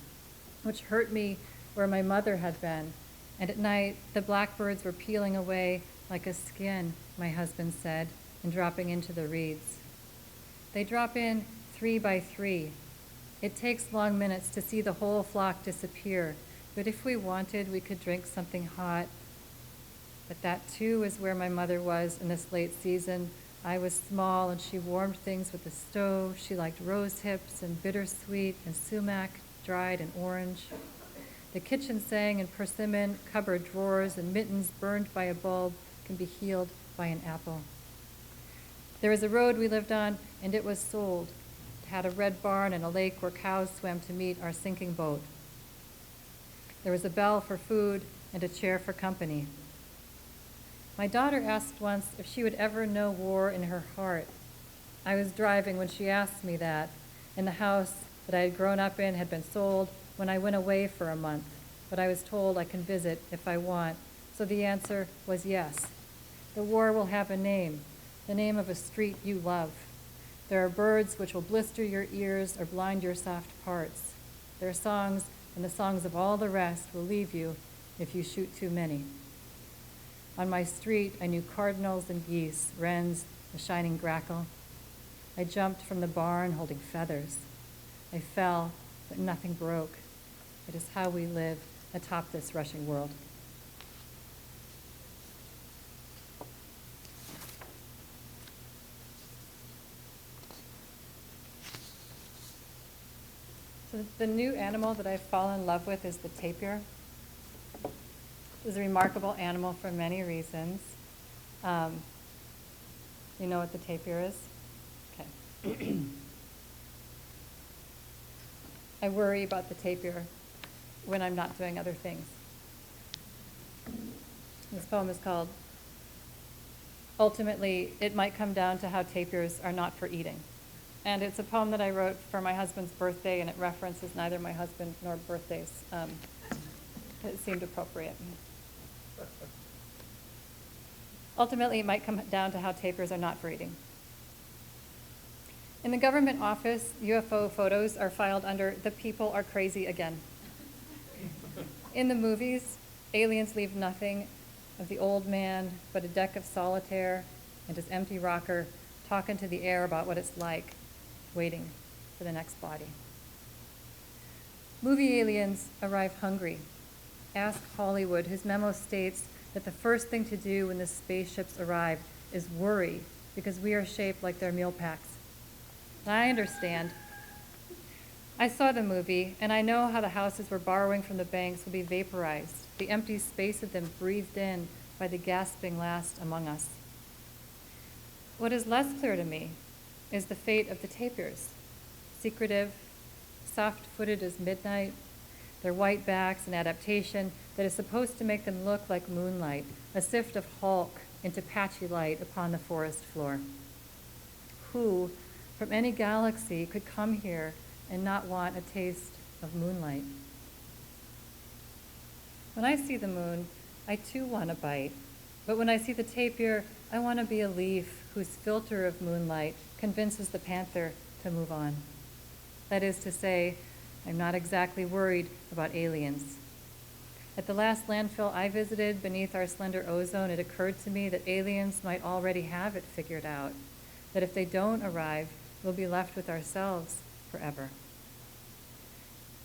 which hurt me where my mother had been. And at night, the blackbirds were peeling away like a skin, my husband said, and dropping into the reeds. They drop in 3 by 3. It takes long minutes to see the whole flock disappear, but if we wanted, we could drink something hot. But that too is where my mother was in this late season. I was small and she warmed things with the stove. She liked rose hips and bittersweet and sumac, dried and orange. The kitchen sang in persimmon, cupboard drawers and mittens burned by a bulb can be healed by an apple. There was a road we lived on, and it was sold. It had a red barn and a lake where cows swam to meet our sinking boat. There was a bell for food and a chair for company. My daughter asked once if she would ever know war in her heart. I was driving when she asked me that, and the house that I had grown up in had been sold when I went away for a month, but I was told I can visit if I want, so the answer was yes. The war will have a name, the name of a street you love. There are birds which will blister your ears or blind your soft parts. Their songs and the songs of all the rest will leave you if you shoot too many. On my street, I knew cardinals and geese, wrens, a shining grackle. I jumped from the barn holding feathers. I fell, but nothing broke. It is how we live atop this rushing world. So the new animal that I've fallen in love with is the tapir. It's a remarkable animal for many reasons. You know what the tapir is? Okay. I worry about the tapir when I'm not doing other things. This poem is called, Ultimately, It Might Come Down to How Tapirs Are Not for Eating. And it's a poem that I wrote for my husband's birthday, and it references neither my husband nor birthdays. It seemed appropriate. Ultimately, it might come down to how tapirs are not for eating. In the government office, UFO photos are filed under "the people are crazy again." In the movies, aliens leave nothing of the old man but a deck of solitaire and his empty rocker talking to the air about what it's like, waiting for the next body. Movie aliens arrive hungry. Ask Hollywood, whose memo states that the first thing to do when the spaceships arrive is worry because we are shaped like their meal packs. I understand. I saw the movie, and I know how the houses we're borrowing from the banks will be vaporized, the empty space of them breathed in by the gasping last among us. What is less clear to me is the fate of the tapirs, secretive, soft-footed as midnight, their white backs an adaptation that is supposed to make them look like moonlight, a sift of hulk into patchy light upon the forest floor. Who, from any galaxy, could come here and not want a taste of moonlight? When I see the moon, I too want a bite. But when I see the tapir, I want to be a leaf whose filter of moonlight convinces the panther to move on. That is to say, I'm not exactly worried about aliens. At the last landfill I visited beneath our slender ozone, it occurred to me that aliens might already have it figured out, that if they don't arrive, we'll be left with ourselves forever.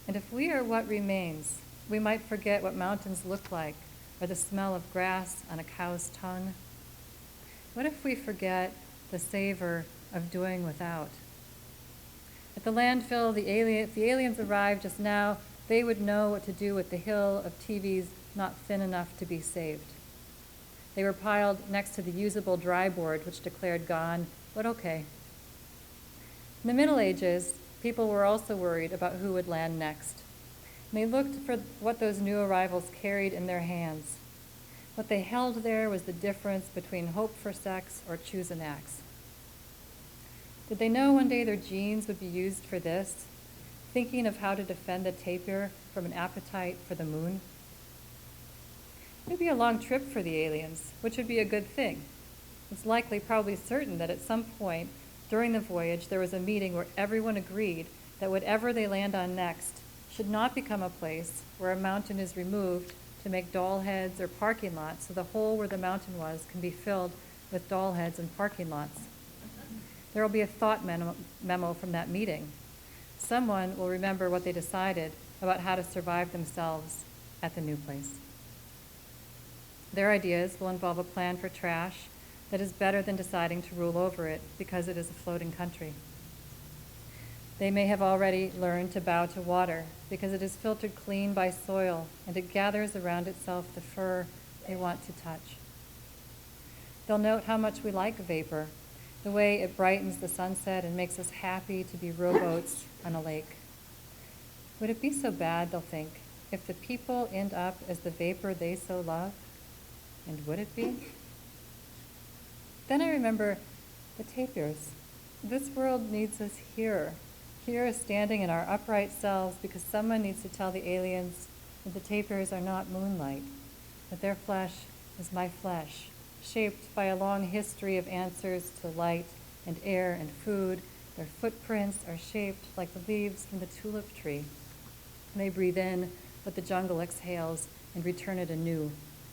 And if we are what remains, we might forget what mountains look like or the smell of grass on a cow's tongue. What if we forget the savor of doing without? At the landfill, if the aliens arrived just now, they would know what to do with the hill of TVs not thin enough to be saved. They were piled next to the usable dry board, which declared gone, but okay. In the Middle Ages, people were also worried about who would land next. And they looked for what those new arrivals carried in their hands. What they held there was the difference between hope for sex or choose an axe. Did they know one day their genes would be used for this, thinking of how to defend the tapir from an appetite for the moon? It would be a long trip for the aliens, which would be a good thing. It's likely, probably certain, that at some point during the voyage there was a meeting where everyone agreed that whatever they land on next should not become a place where a mountain is removed to make doll heads or parking lots, so the hole where the mountain was can be filled with doll heads and parking lots. There will be a thought memo from that meeting. Someone will remember what they decided about how to survive themselves at the new place. Their ideas will involve a plan for trash that is better than deciding to rule over it because it is a floating country. They may have already learned to bow to water because it is filtered clean by soil and it gathers around itself the fur they want to touch. They'll note how much we like vapor, the way it brightens the sunset and makes us happy to be rowboats on a lake. Would it be so bad, they'll think, if the people end up as the vapor they so love? And would it be? Then I remember the tapirs. This world needs us here standing in our upright selves, because someone needs to tell the aliens that the tapirs are not moonlight, that their flesh is my flesh, shaped by a long history of answers to light and air and food. Their footprints are shaped like the leaves from the tulip tree. They breathe in what the jungle exhales and return it anew.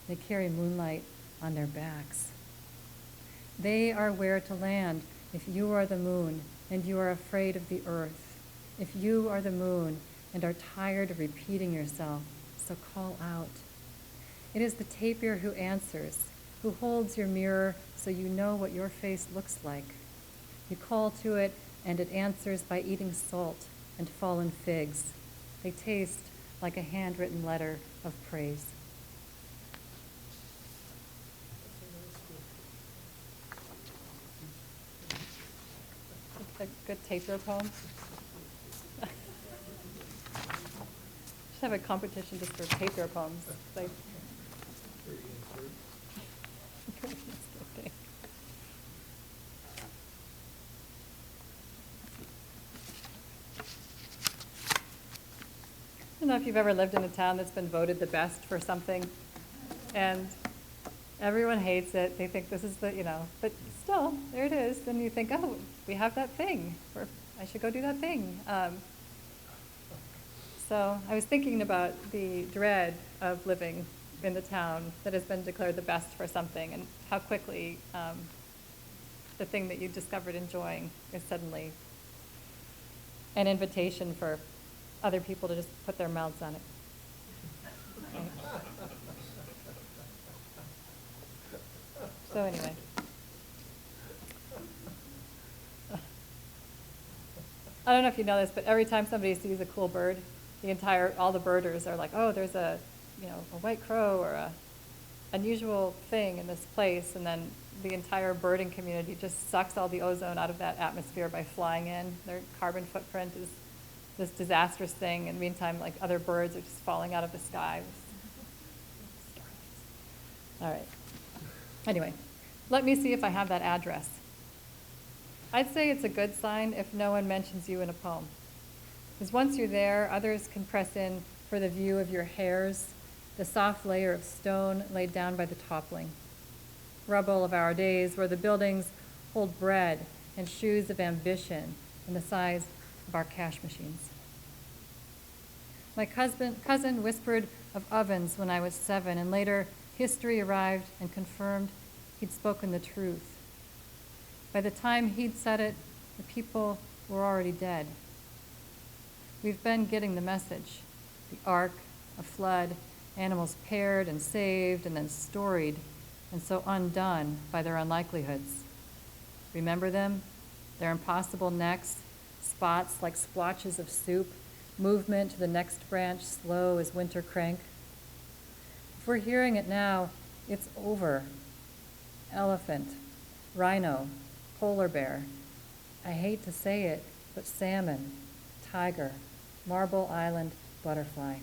They carry moonlight on their backs. They are where to land if you are the moon and you are afraid of the earth. If you are the moon and are tired of repeating yourself, so call out. It is the tapir who answers, who holds your mirror so you know what your face looks like. You call to it and it answers by eating salt and fallen figs. They taste like a handwritten letter of praise. A good tapir poem. Should have a competition just for tapir poems. Like, okay. I don't know if you've ever lived in a town that's been voted the best for something, and everyone hates it. They think this is the, but still, there it is. Then you think, oh, we have that thing, or I should go do that thing. So I was thinking about the dread of living in the town that has been declared the best for something, and how quickly the thing that you discovered enjoying is suddenly an invitation for other people to just put their mouths on it. Okay. So anyway. I don't know if you know this, but every time somebody sees a cool bird, all the birders are like, oh, there's a white crow or a unusual thing in this place, and then the entire birding community just sucks all the ozone out of that atmosphere by flying in. Their carbon footprint is this disastrous thing. In the meantime, like, other birds are just falling out of the sky. All right. Anyway, let me see if I have that address. I'd say it's a good sign if no one mentions you in a poem. Because once you're there, others can press in for the view of your hairs, the soft layer of stone laid down by the toppling. Rubble of our days where the buildings hold bread and shoes of ambition and the size of our cash machines. My cousin whispered of ovens when I was 7, and later history arrived and confirmed he'd spoken the truth. By the time he'd said it, the people were already dead. We've been getting the message. The ark, a flood, animals paired and saved and then storied, and so undone by their unlikelihoods. Remember them? Their impossible necks, spots like splotches of soup, movement to the next branch slow as winter crank. If we're hearing it now, it's over. Elephant, rhino, polar bear. I hate to say it, but salmon, tiger, Marble Island butterfly.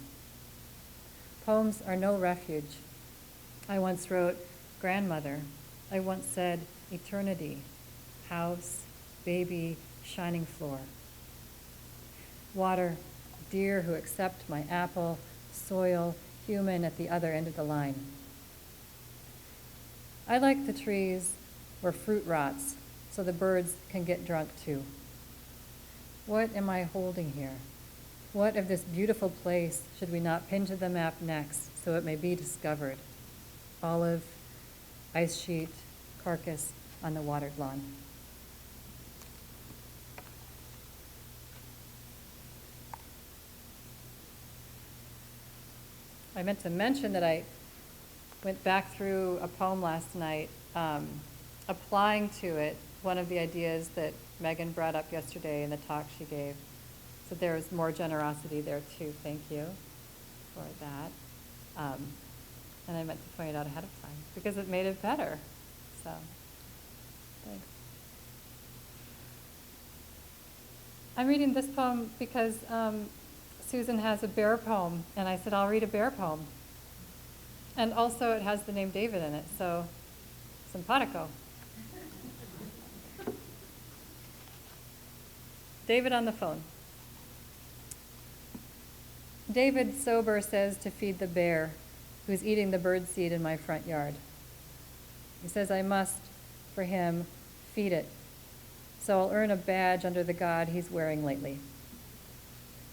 Poems are no refuge. I once wrote, grandmother. I once said, eternity, house, baby, shining floor. Water, deer who accept my apple, soil, human at the other end of the line. I like the trees where fruit rots so the birds can get drunk too. What am I holding here? What of this beautiful place should we not pin to the map next so it may be discovered? Olive, ice sheet, carcass on the watered lawn. I meant to mention that I went back through a poem last night, applying to it one of the ideas that Megan brought up yesterday in the talk she gave. So there's more generosity there too. Thank you for that. And I meant to point it out ahead of time because it made it better. So, thanks. I'm reading this poem because Susan has a bear poem, and I said, I'll read a bear poem. And also it has the name David in it, so simpatico. David on the phone. David, sober, says to feed the bear who's eating the birdseed in my front yard. He says I must, for him, feed it, so I'll earn a badge under the God he's wearing lately.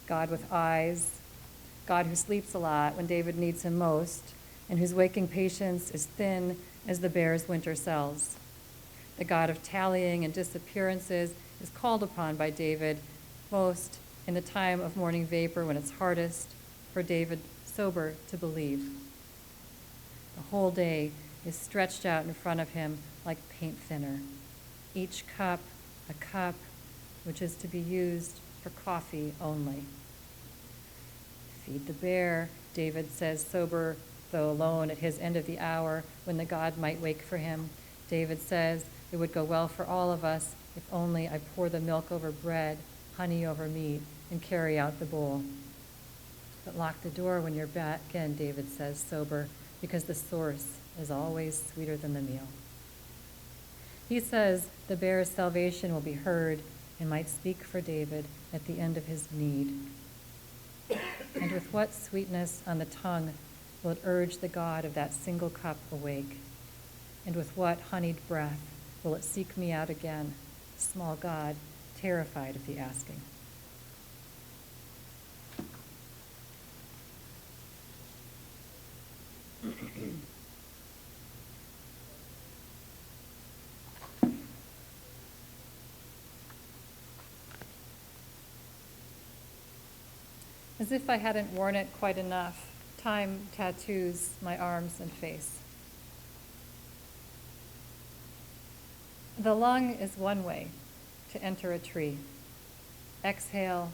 God with eyes, God who sleeps a lot when David needs him most, and whose waking patience is thin as the bear's winter cells. The God of tallying and disappearances is called upon by David most in the time of morning vapor when it's hardest for David, sober, to believe. The whole day is stretched out in front of him like paint thinner. Each cup, a cup which is to be used for coffee only. Feed the bear, David says, sober, though alone at his end of the hour when the God might wake for him. David says it would go well for all of us if only I pour the milk over bread, honey over meat, and carry out the bowl. But lock the door when you're back in, David says, sober, because the source is always sweeter than the meal. He says the bear's salvation will be heard and might speak for David at the end of his need. And with what sweetness on the tongue will it urge the God of that single cup awake? And with what honeyed breath will it seek me out again, small God, terrified of the asking? As if I hadn't worn it quite enough, time tattoos my arms and face. The lung is one way to enter a tree. Exhale,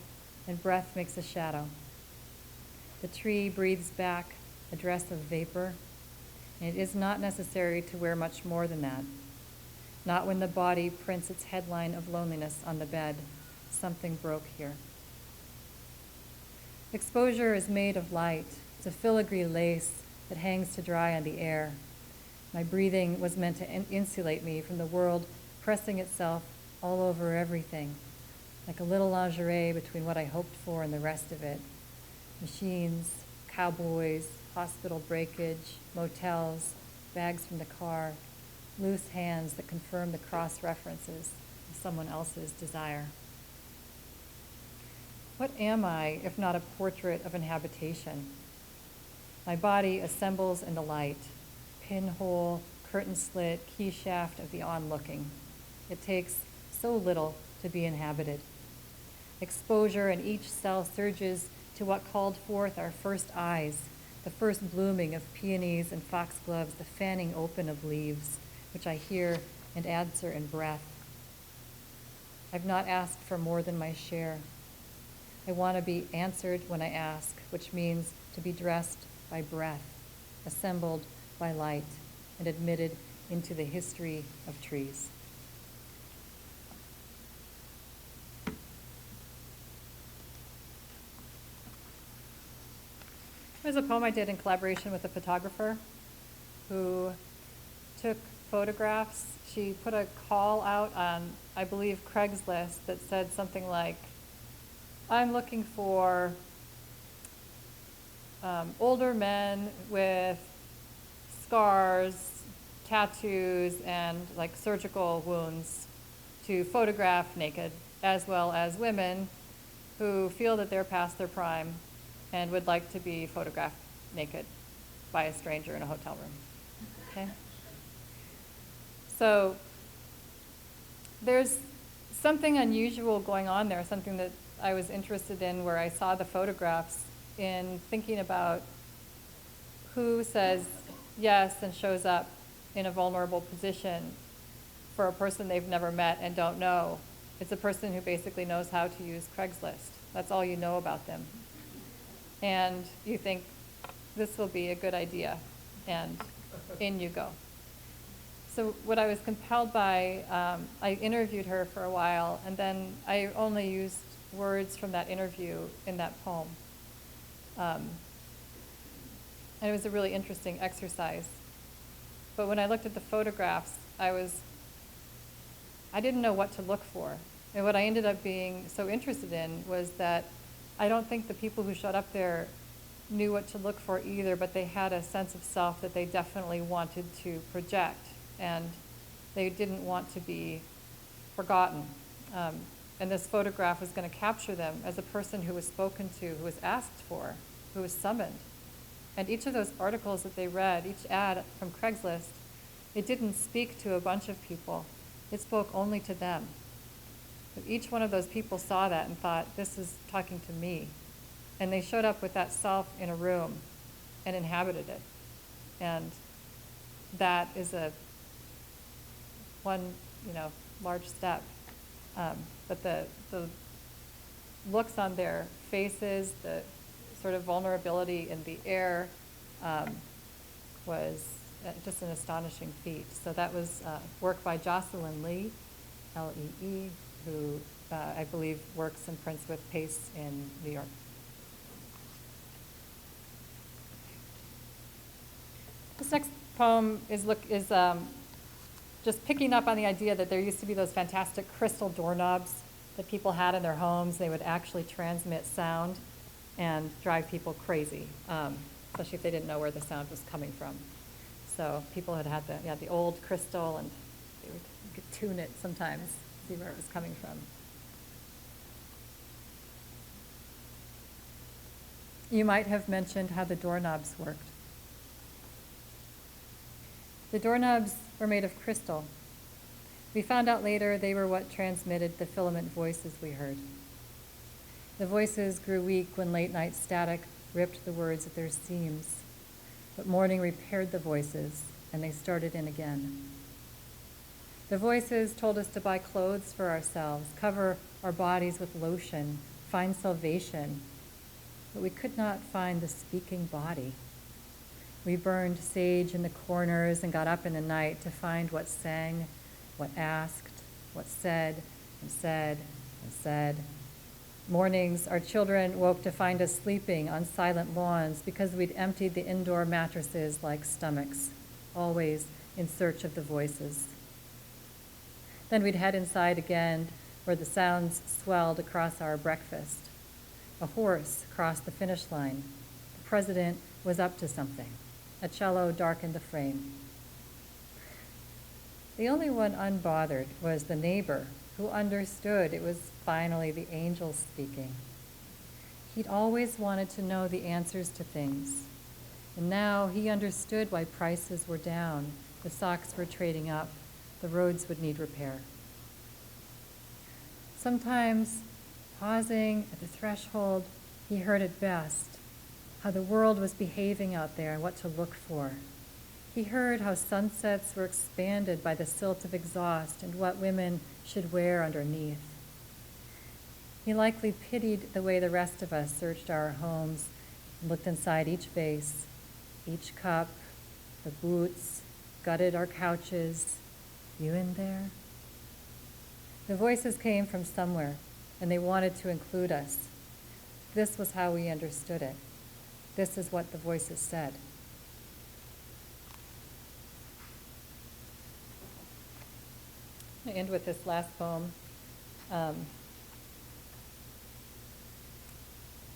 and breath makes a shadow. The tree breathes back a dress of vapor, and it is not necessary to wear much more than that. Not when the body prints its headline of loneliness on the bed. Something broke here. Exposure is made of light. It's a filigree lace that hangs to dry on the air. My breathing was meant to insulate me from the world pressing itself all over everything, like a little lingerie between what I hoped for and the rest of it. Machines, cowboys, hospital breakage, motels, bags from the car, loose hands that confirm the cross-references of someone else's desire. What am I if not a portrait of inhabitation? My body assembles in the light, pinhole, curtain slit, key shaft of the onlooking. It takes so little to be inhabited. Exposure in each cell surges to what called forth our first eyes, the first blooming of peonies and foxgloves, the fanning open of leaves, which I hear and answer in breath. I've not asked for more than my share. I want to be answered when I ask, which means to be dressed by breath, assembled by light, and admitted into the history of trees. It was a poem I did in collaboration with a photographer who took photographs. She put a call out on, I believe, Craigslist that said something like, I'm looking for older men with scars, tattoos, and like surgical wounds to photograph naked, as well as women who feel that they're past their prime and would like to be photographed naked by a stranger in a hotel room. Okay? So there's something unusual going on there, something that I was interested in where I saw the photographs in thinking about who says yes and shows up in a vulnerable position for a person they've never met and don't know. It's a person who basically knows how to use Craigslist. That's all you know about them. And you think, this will be a good idea, and in you go. So what I was compelled by, I interviewed her for a while, and then I only used words from that interview in that poem. And it was a really interesting exercise. But when I looked at the photographs, I didn't know what to look for. And what I ended up being so interested in was that I don't think the people who showed up there knew what to look for either, but they had a sense of self that they definitely wanted to project, and they didn't want to be forgotten. And this photograph was going to capture them as a person who was spoken to, who was asked for, who was summoned. And each of those articles that they read, each ad from Craigslist, it didn't speak to a bunch of people. It spoke only to them. But each one of those people saw that and thought, this is talking to me. And they showed up with that self in a room and inhabited it. And that is one large step. But the looks on their faces, the sort of vulnerability in the air was just an astonishing feat. So that was work by Jocelyn Lee, L-E-E, who I believe works and prints with Pace in New York. This next poem is just picking up on the idea that there used to be those fantastic crystal doorknobs that people had in their homes. They would actually transmit sound and drive people crazy, especially if they didn't know where the sound was coming from. So people had the old crystal, and you could tune it sometimes, see where it was coming from. You might have mentioned how the doorknobs worked. The doorknobs were made of crystal. We found out later they were what transmitted the filament voices we heard. The voices grew weak when late-night static ripped the words at their seams, but morning repaired the voices, and they started in again. The voices told us to buy clothes for ourselves, cover our bodies with lotion, find salvation, but we could not find the speaking body. We burned sage in the corners and got up in the night to find what sang, what asked, what said, and said, and said. Mornings, our children woke to find us sleeping on silent lawns because we'd emptied the indoor mattresses like stomachs, always in search of the voices. Then we'd head inside again, where the sounds swelled across our breakfast. A horse crossed the finish line. The president was up to something. A cello darkened the frame. The only one unbothered was the neighbor, who understood it was finally the angels speaking. He'd always wanted to know the answers to things, and now he understood why prices were down, the stocks were trading up, the roads would need repair. Sometimes, pausing at the threshold, he heard it best, how the world was behaving out there and what to look for. He heard how sunsets were expanded by the silt of exhaust and what women should wear underneath. He likely pitied the way the rest of us searched our homes and looked inside each vase, each cup, the boots, gutted our couches. You in there? The voices came from somewhere, and they wanted to include us. This was how we understood it. This is what the voices said. I'm going to end with this last poem. The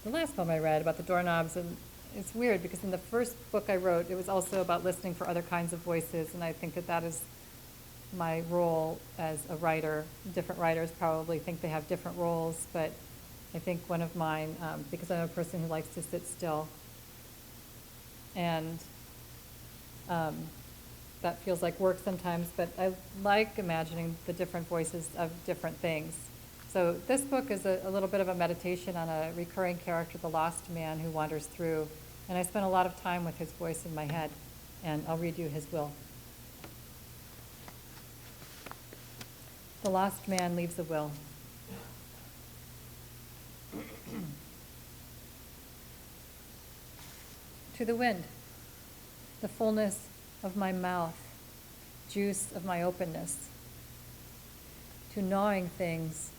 last poem I read about the doorknobs, and it's weird because in the first book I wrote, it was also about listening for other kinds of voices, and I think that is my role as a writer. Different writers probably think they have different roles, but I think one of mine, because I'm a person who likes to sit still, and that feels like work sometimes, but I like imagining the different voices of different things. So this book is a little bit of a meditation on a recurring character, the lost man who wanders through, and I spent a lot of time with his voice in my head, and I'll read you his will. The lost man leaves a will. To the wind, the fullness of my mouth, juice of my openness. To gnawing things,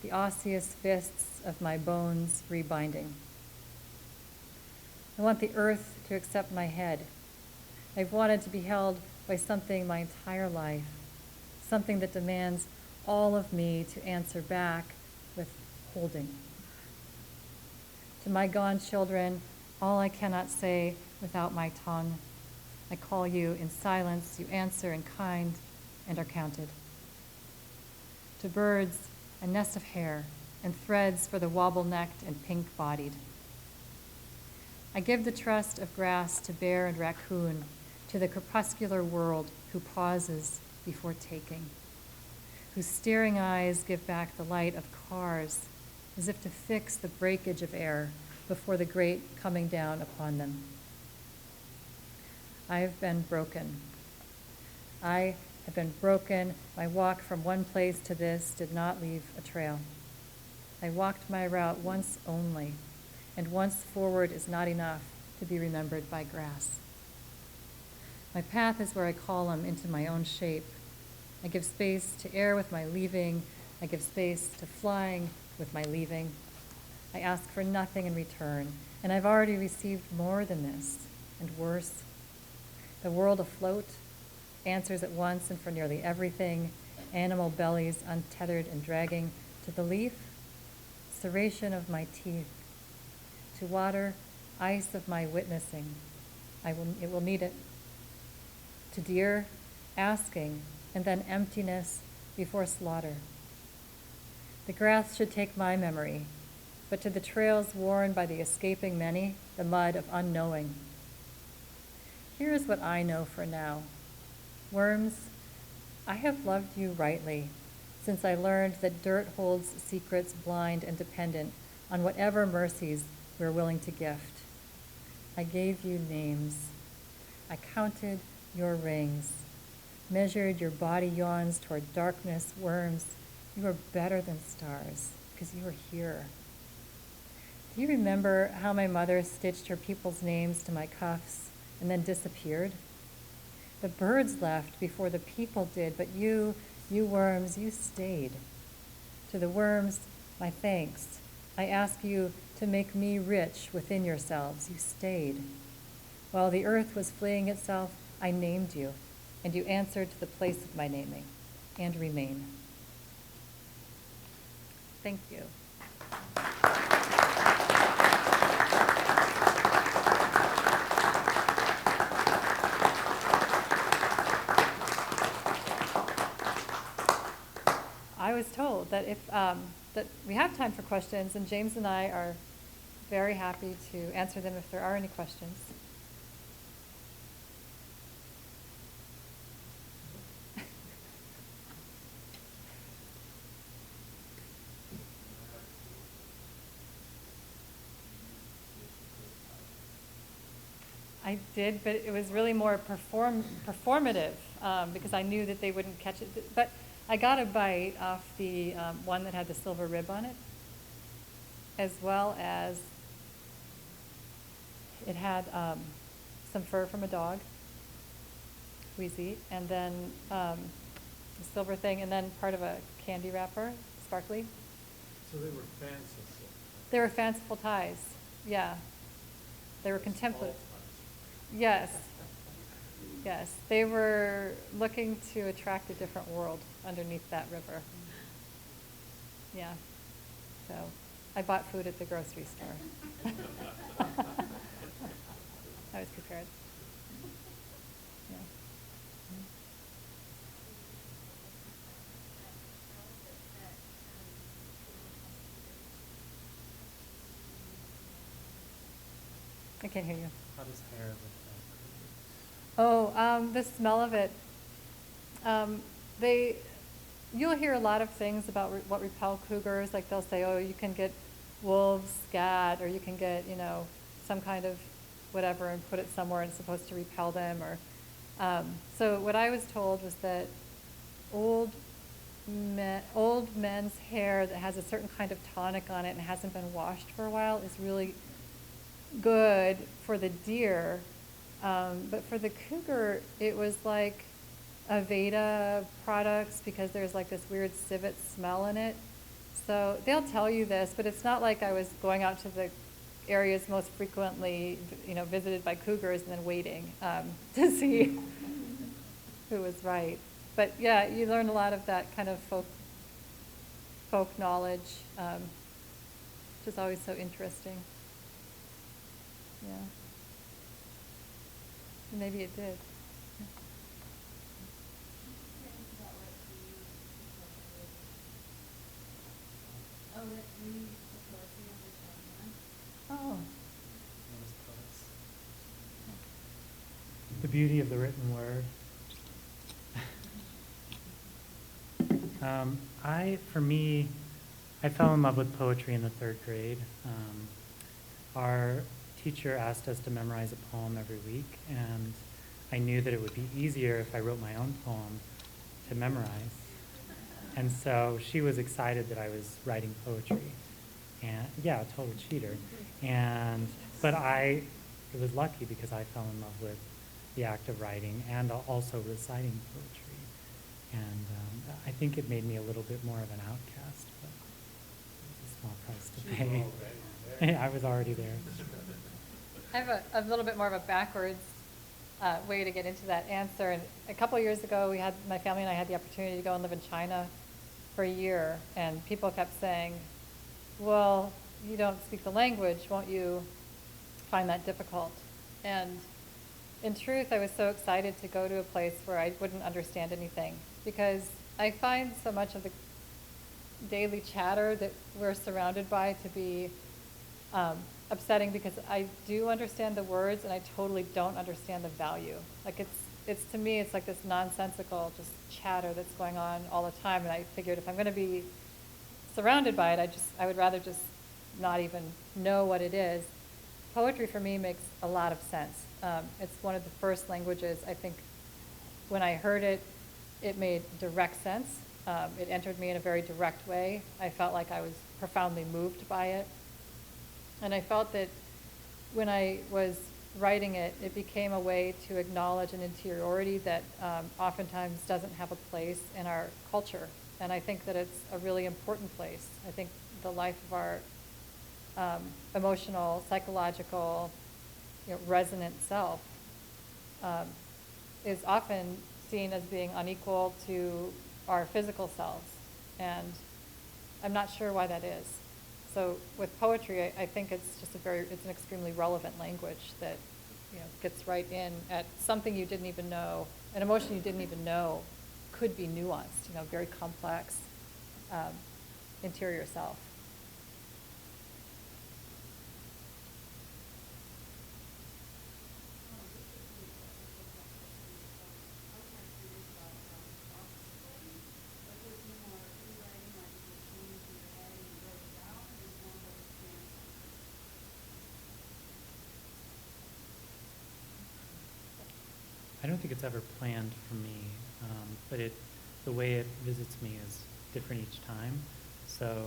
the osseous fists of my bones rebinding. I want the earth to accept my head. I've wanted to be held by something my entire life, something that demands all of me to answer back with holding. To my gone children, all I cannot say without my tongue. I call you in silence, you answer in kind and are counted. To birds, a nest of hair and threads for the wobble-necked and pink-bodied. I give the trust of grass to bear and raccoon, to the crepuscular world who pauses before taking, whose staring eyes give back the light of cars as if to fix the breakage of air before the great coming down upon them. I have been broken. I have been broken. My walk from one place to this did not leave a trail. I walked my route once only, and once forward is not enough to be remembered by grass. My path is where I column into my own shape. I give space to air with my leaving. I give space to flying with my leaving. I ask for nothing in return, and I've already received more than this, and worse. The world afloat answers at once and for nearly everything, animal bellies untethered and dragging, to the leaf, serration of my teeth, to water, ice of my witnessing. It will need it. To deer, asking, and then emptiness before slaughter. The grass should take my memory, but to the trails worn by the escaping many, the mud of unknowing. Here is what I know for now. Worms, I have loved you rightly, since I learned that dirt holds secrets blind and dependent on whatever mercies we're willing to gift. I gave you names. I counted your rings, measured your body yawns toward darkness. Worms, you are better than stars, because you are here. Do you remember how my mother stitched her people's names to my cuffs and then disappeared? The birds left before the people did, but you worms, you stayed. To the worms, my thanks. I ask you to make me rich within yourselves. You stayed. While the earth was fleeing itself, I named you, and you answered to the place of my naming, and remain. Thank you. I was told that if that we have time for questions, and James and I are very happy to answer them if there are any questions. I did, but it was really more performative because I knew that they wouldn't catch it. But I got a bite off the one that had the silver rib on it, as well as it had some fur from a dog, Wheezy, and then the silver thing, and then part of a candy wrapper, sparkly. So they were fanciful. They were fanciful ties, yeah. They were contemplative. Yes. Yes, they were looking to attract a different world underneath that river. Yeah. So I bought food at the grocery store. I was prepared. Yeah. I can't hear you. How does hair look Oh, the smell of it. You'll hear a lot of things about what repel cougars. Like they'll say, oh, you can get wolves, scat, or you can get, some kind of whatever and put it somewhere and it's supposed to repel them. Or so what I was told was that old men's hair that has a certain kind of tonic on it and hasn't been washed for a while is really good for the deer. But for the cougar, it was like Aveda products because there's like this weird civet smell in it. So they'll tell you this, but it's not like I was going out to the areas most frequently, visited by cougars and then waiting to see who was right. But yeah, you learn a lot of that kind of folk knowledge, which is always so interesting. Yeah. Maybe it did. Oh. The beauty of the written word. I fell in love with poetry in the 3rd grade. Our teacher asked us to memorize a poem every week, and I knew that it would be easier if I wrote my own poem to memorize. And so she was excited that I was writing poetry. And yeah, a total cheater. But it was lucky because I fell in love with the act of writing and also reciting poetry. And I think it made me a little bit more of an outcast, but it was a small price to pay. I was already there. I have a little bit more of a backwards way to get into that answer. And a couple of years ago, my family and I had the opportunity to go and live in China for a year, and people kept saying, well, you don't speak the language, won't you find that difficult? And in truth, I was so excited to go to a place where I wouldn't understand anything, because I find so much of the daily chatter that we're surrounded by to be upsetting, because I do understand the words and I totally don't understand the value. Like it's to me, it's like this nonsensical just chatter that's going on all the time, and I figured if I'm going to be surrounded by it, I would rather just not even know what it is. Poetry for me makes a lot of sense. It's one of the first languages, I think, when I heard it, it made direct sense. It entered me in a very direct way. I felt like I was profoundly moved by it. And I felt that when I was writing it, it became a way to acknowledge an interiority that oftentimes doesn't have a place in our culture. And I think that it's a really important place. I think the life of our emotional, psychological, resonant self is often seen as being unequal to our physical selves. And I'm not sure why that is. So with poetry, I think it's just it's an extremely relevant language that gets right in at something you didn't even know, an emotion you didn't even know could be nuanced, very complex interior self. I don't think it's ever planned for me, but the way it visits me is different each time. So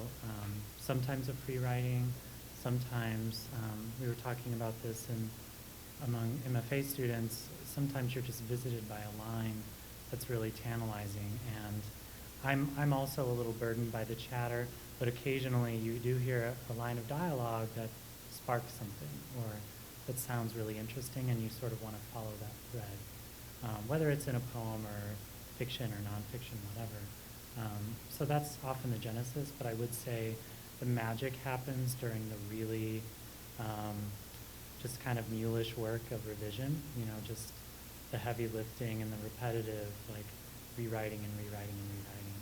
sometimes a free writing, sometimes we were talking about this among MFA students. Sometimes you're just visited by a line that's really tantalizing, and I'm also a little burdened by the chatter, but occasionally you do hear a line of dialogue that sparks something or that sounds really interesting, and you sort of want to follow that thread. Whether it's in a poem or fiction or nonfiction, whatever. So that's often the genesis, but I would say the magic happens during the really just kind of mulish work of revision, just the heavy lifting and the repetitive, like rewriting and rewriting and rewriting.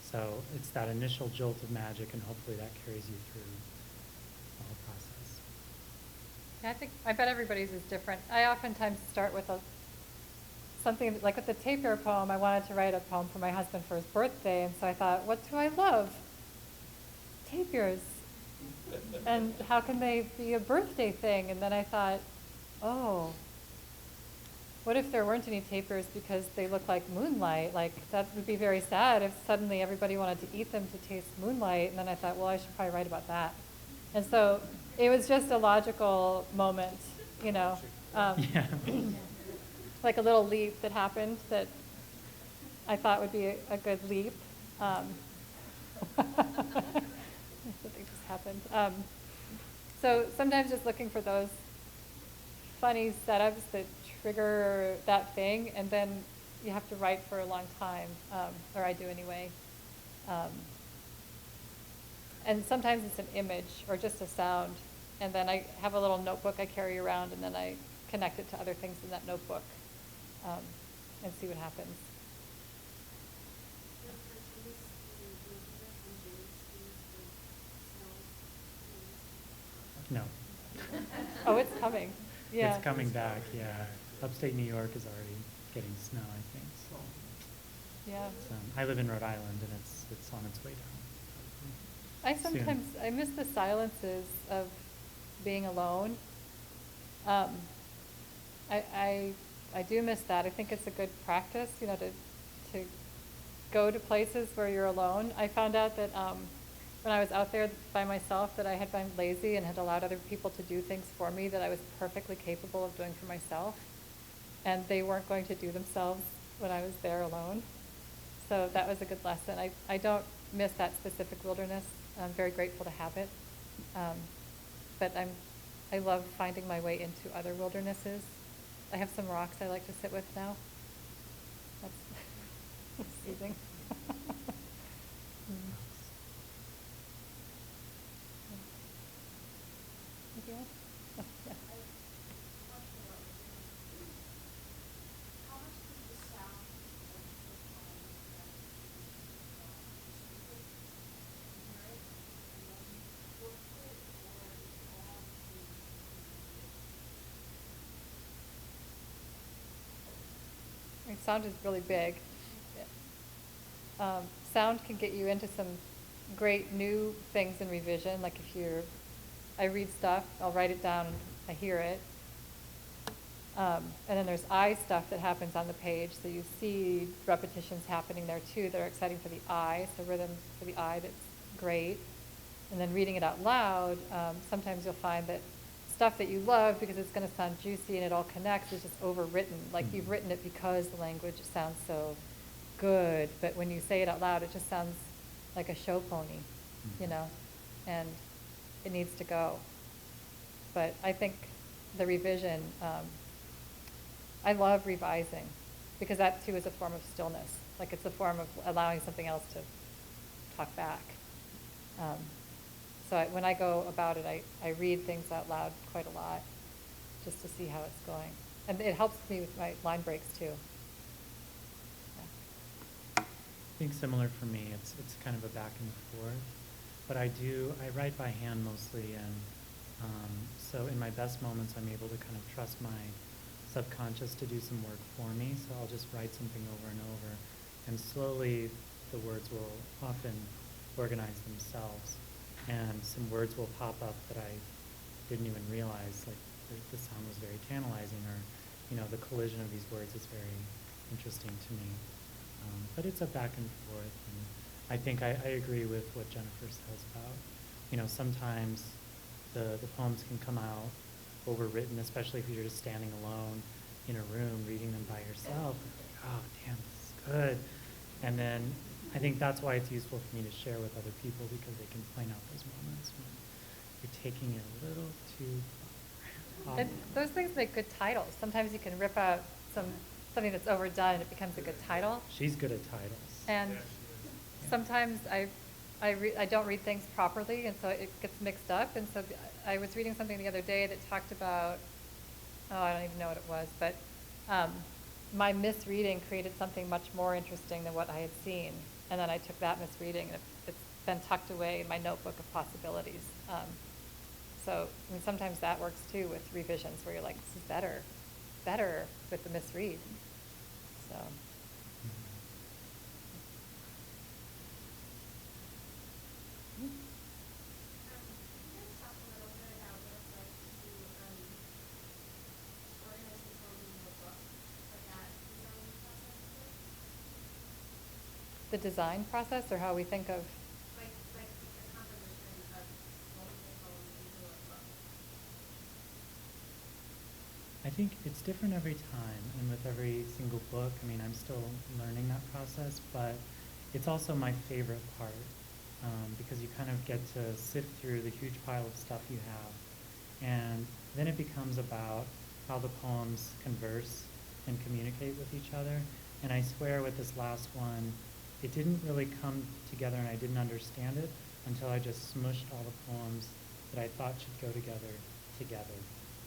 So it's that initial jolt of magic, and hopefully that carries you through the whole process. Yeah, I bet everybody's is different. I oftentimes start with something like with the tapier poem. I wanted to write a poem for my husband for his birthday, and so I thought, what do I love? Tapirs. And how can they be a birthday thing? And then I thought, oh, what if there weren't any tapirs because they look like moonlight? Like, that would be very sad if suddenly everybody wanted to eat them to taste moonlight. And then I thought, well, I should probably write about that. And so it was just a logical moment, Yeah. like a little leap that happened that I thought would be a good leap. Something just happened. So sometimes just looking for those funny setups that trigger that thing, and then you have to write for a long time, or I do anyway. And sometimes it's an image or just a sound, and then I have a little notebook I carry around, and then I connect it to other things in that notebook, and see what happens. No. Oh, it's coming. Yeah. It's coming back, yeah. Upstate New York is already getting snow, I think, so. Yeah. I live in Rhode Island, and it's on its way down. I Soon. sometimes, I miss the silences of being alone. I do miss that. I think it's a good practice, you know, to go to places where you're alone. I found out that when I was out there by myself that I had been lazy and had allowed other people to do things for me that I was perfectly capable of doing for myself. And they weren't going to do themselves when I was there alone. So that was a good lesson. I don't miss that specific wilderness. I'm very grateful to have it. But I love finding my way into other wildernesses. I have some rocks I like to sit with now. That's soothing. Anything else? Oh, yeah. I mean, sound is really big. Sound can get you into some great new things in revision. Like if I read stuff, I'll write it down and I hear it. And then there's eye stuff that happens on the page. So you see repetitions happening there too that are exciting for the eye. So rhythm for the eye, that's great. And then reading it out loud, sometimes you'll find that stuff that you love because it's going to sound juicy and it all connects is just overwritten. Like you've written it because the language sounds so good, but when you say it out loud, it just sounds like a show pony, you know, and it needs to go. But I think the revision, I love revising because that too is a form of stillness. Like it's a form of allowing something else to talk back. So when I go about it, I read things out loud quite a lot just to see how it's going. And it helps me with my line breaks too. I think similar for me, it's kind of a back and forth, but I write by hand mostly, and so in my best moments I'm able to kind of trust my subconscious to do some work for me, so I'll just write something over and over, and slowly the words will often organize themselves, and some words will pop up that I didn't even realize, like the sound was very tantalizing, or you know, the collision of these words is very interesting to me. But it's a back and forth, and I think I agree with what Jennifer says about, you know, sometimes the poems can come out overwritten, especially if you're just standing alone in a room reading them by yourself. Like, oh, damn, this is good. And then I think that's why it's useful for me to share with other people, because they can point out those moments when you're taking it a little too far. And those things make good titles. Sometimes you can rip out something that's overdone and it becomes a good title. She's good at titles. And sometimes I don't read things properly, and so it gets mixed up. And so I was reading something the other day that talked about, I don't even know what it was, but my misreading created something much more interesting than what I had seen. And then I took that misreading, and it's been tucked away in my notebook of possibilities. So I mean, sometimes that works too with revisions, where you're like, this is better with the misread. So. The design process, or how we think of? Like the composition of multiple poems into a book. I think it's different every time, and with every single book, I mean, I'm still learning that process, but it's also my favorite part. because you kind of get to sift through the huge pile of stuff you have. And then it becomes about how the poems converse and communicate with each other. And I swear with this last one, it didn't really come together and I didn't understand it until I just smushed all the poems that I thought should go together.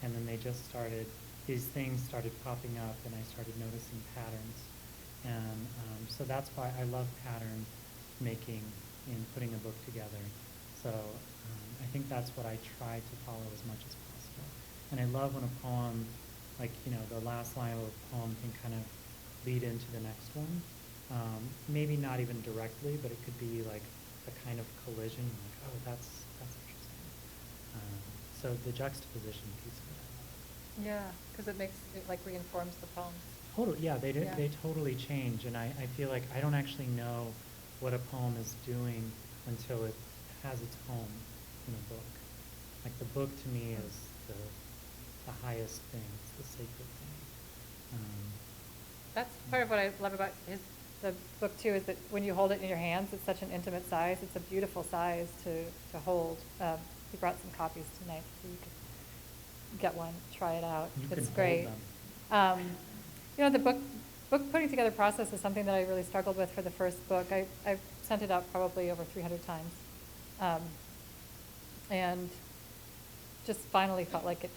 And then they just started, these things started popping up and I started noticing patterns. And so that's why I love pattern making in putting a book together. So I think that's what I try to follow as much as possible. And I love when a poem, like, you know, the last line of a poem can kind of lead into the next one. Maybe not even directly, but it could be like a kind of collision, like, oh, that's interesting. So the juxtaposition piece of it. Yeah, because it makes, it like reinforms the poems. Totally, yeah, they Yeah. they totally change, and I feel like I don't actually know what a poem is doing until it has its home in a book. Like the book to me is the highest thing, it's the sacred thing. That's part of what I love about the book too, is that when you hold it in your hands, it's such an intimate size. It's a beautiful size to hold. He brought some copies tonight, so you could get one, try it out. You It's can great. hold them. You know, the book putting together process is something that I really struggled with for the first book. I've sent it out probably over 300 times. And just finally felt like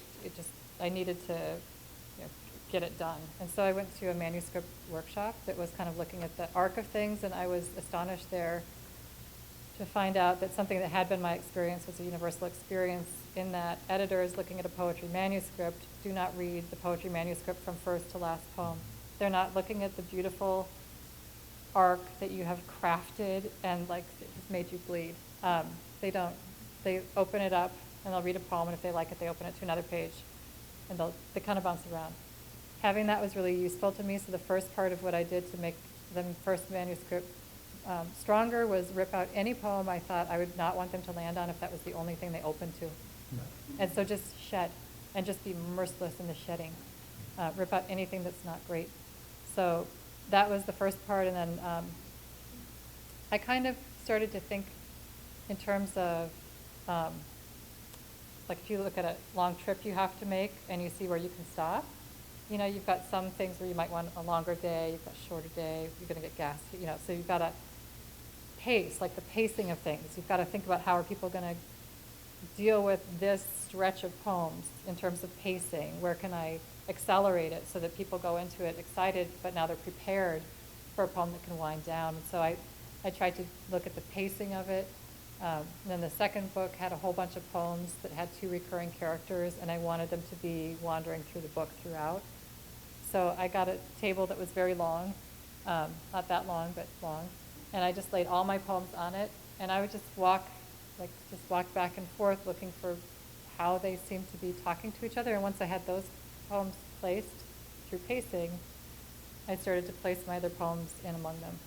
I needed to, you know, get it done. And so I went to a manuscript workshop that was kind of looking at the arc of things, and I was astonished there to find out that something that had been my experience was a universal experience, in that editors looking at a poetry manuscript do not read the poetry manuscript from first to last poem. They're not looking at the beautiful arc that you have crafted and like it has made you bleed. They don't. They open it up and they'll read a poem, and if they like it, they open it to another page, and they kind of bounce around. Having that was really useful to me. So the first part of what I did to make the first manuscript stronger was rip out any poem I thought I would not want them to land on if that was the only thing they opened to. And so just shed, and just be merciless in the shedding. Rip out anything that's not great. So that was the first part, and then I kind of started to think in terms of, like if you look at a long trip you have to make and you see where you can stop, you know, you've got some things where you might want a longer day, you've got a shorter day, you're going to get gas, you know, so you've got to pace, like the pacing of things. You've got to think about how are people going to deal with this stretch of poems in terms of pacing. Where can I accelerate it so that people go into it excited, but now they're prepared for a poem that can wind down. And so I tried to look at the pacing of it. And then the second book had a whole bunch of poems that had 2 recurring characters, and I wanted them to be wandering through the book throughout. So I got a table that was very long, not that long, but long, and I just laid all my poems on it, and I would just walk back and forth looking for how they seemed to be talking to each other. And once I had those poems placed through pacing, I started to place my other poems in among them.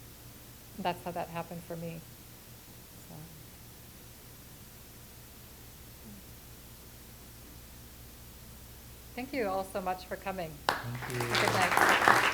And that's how that happened for me. So. Thank you all so much for coming. Thank you. Good night.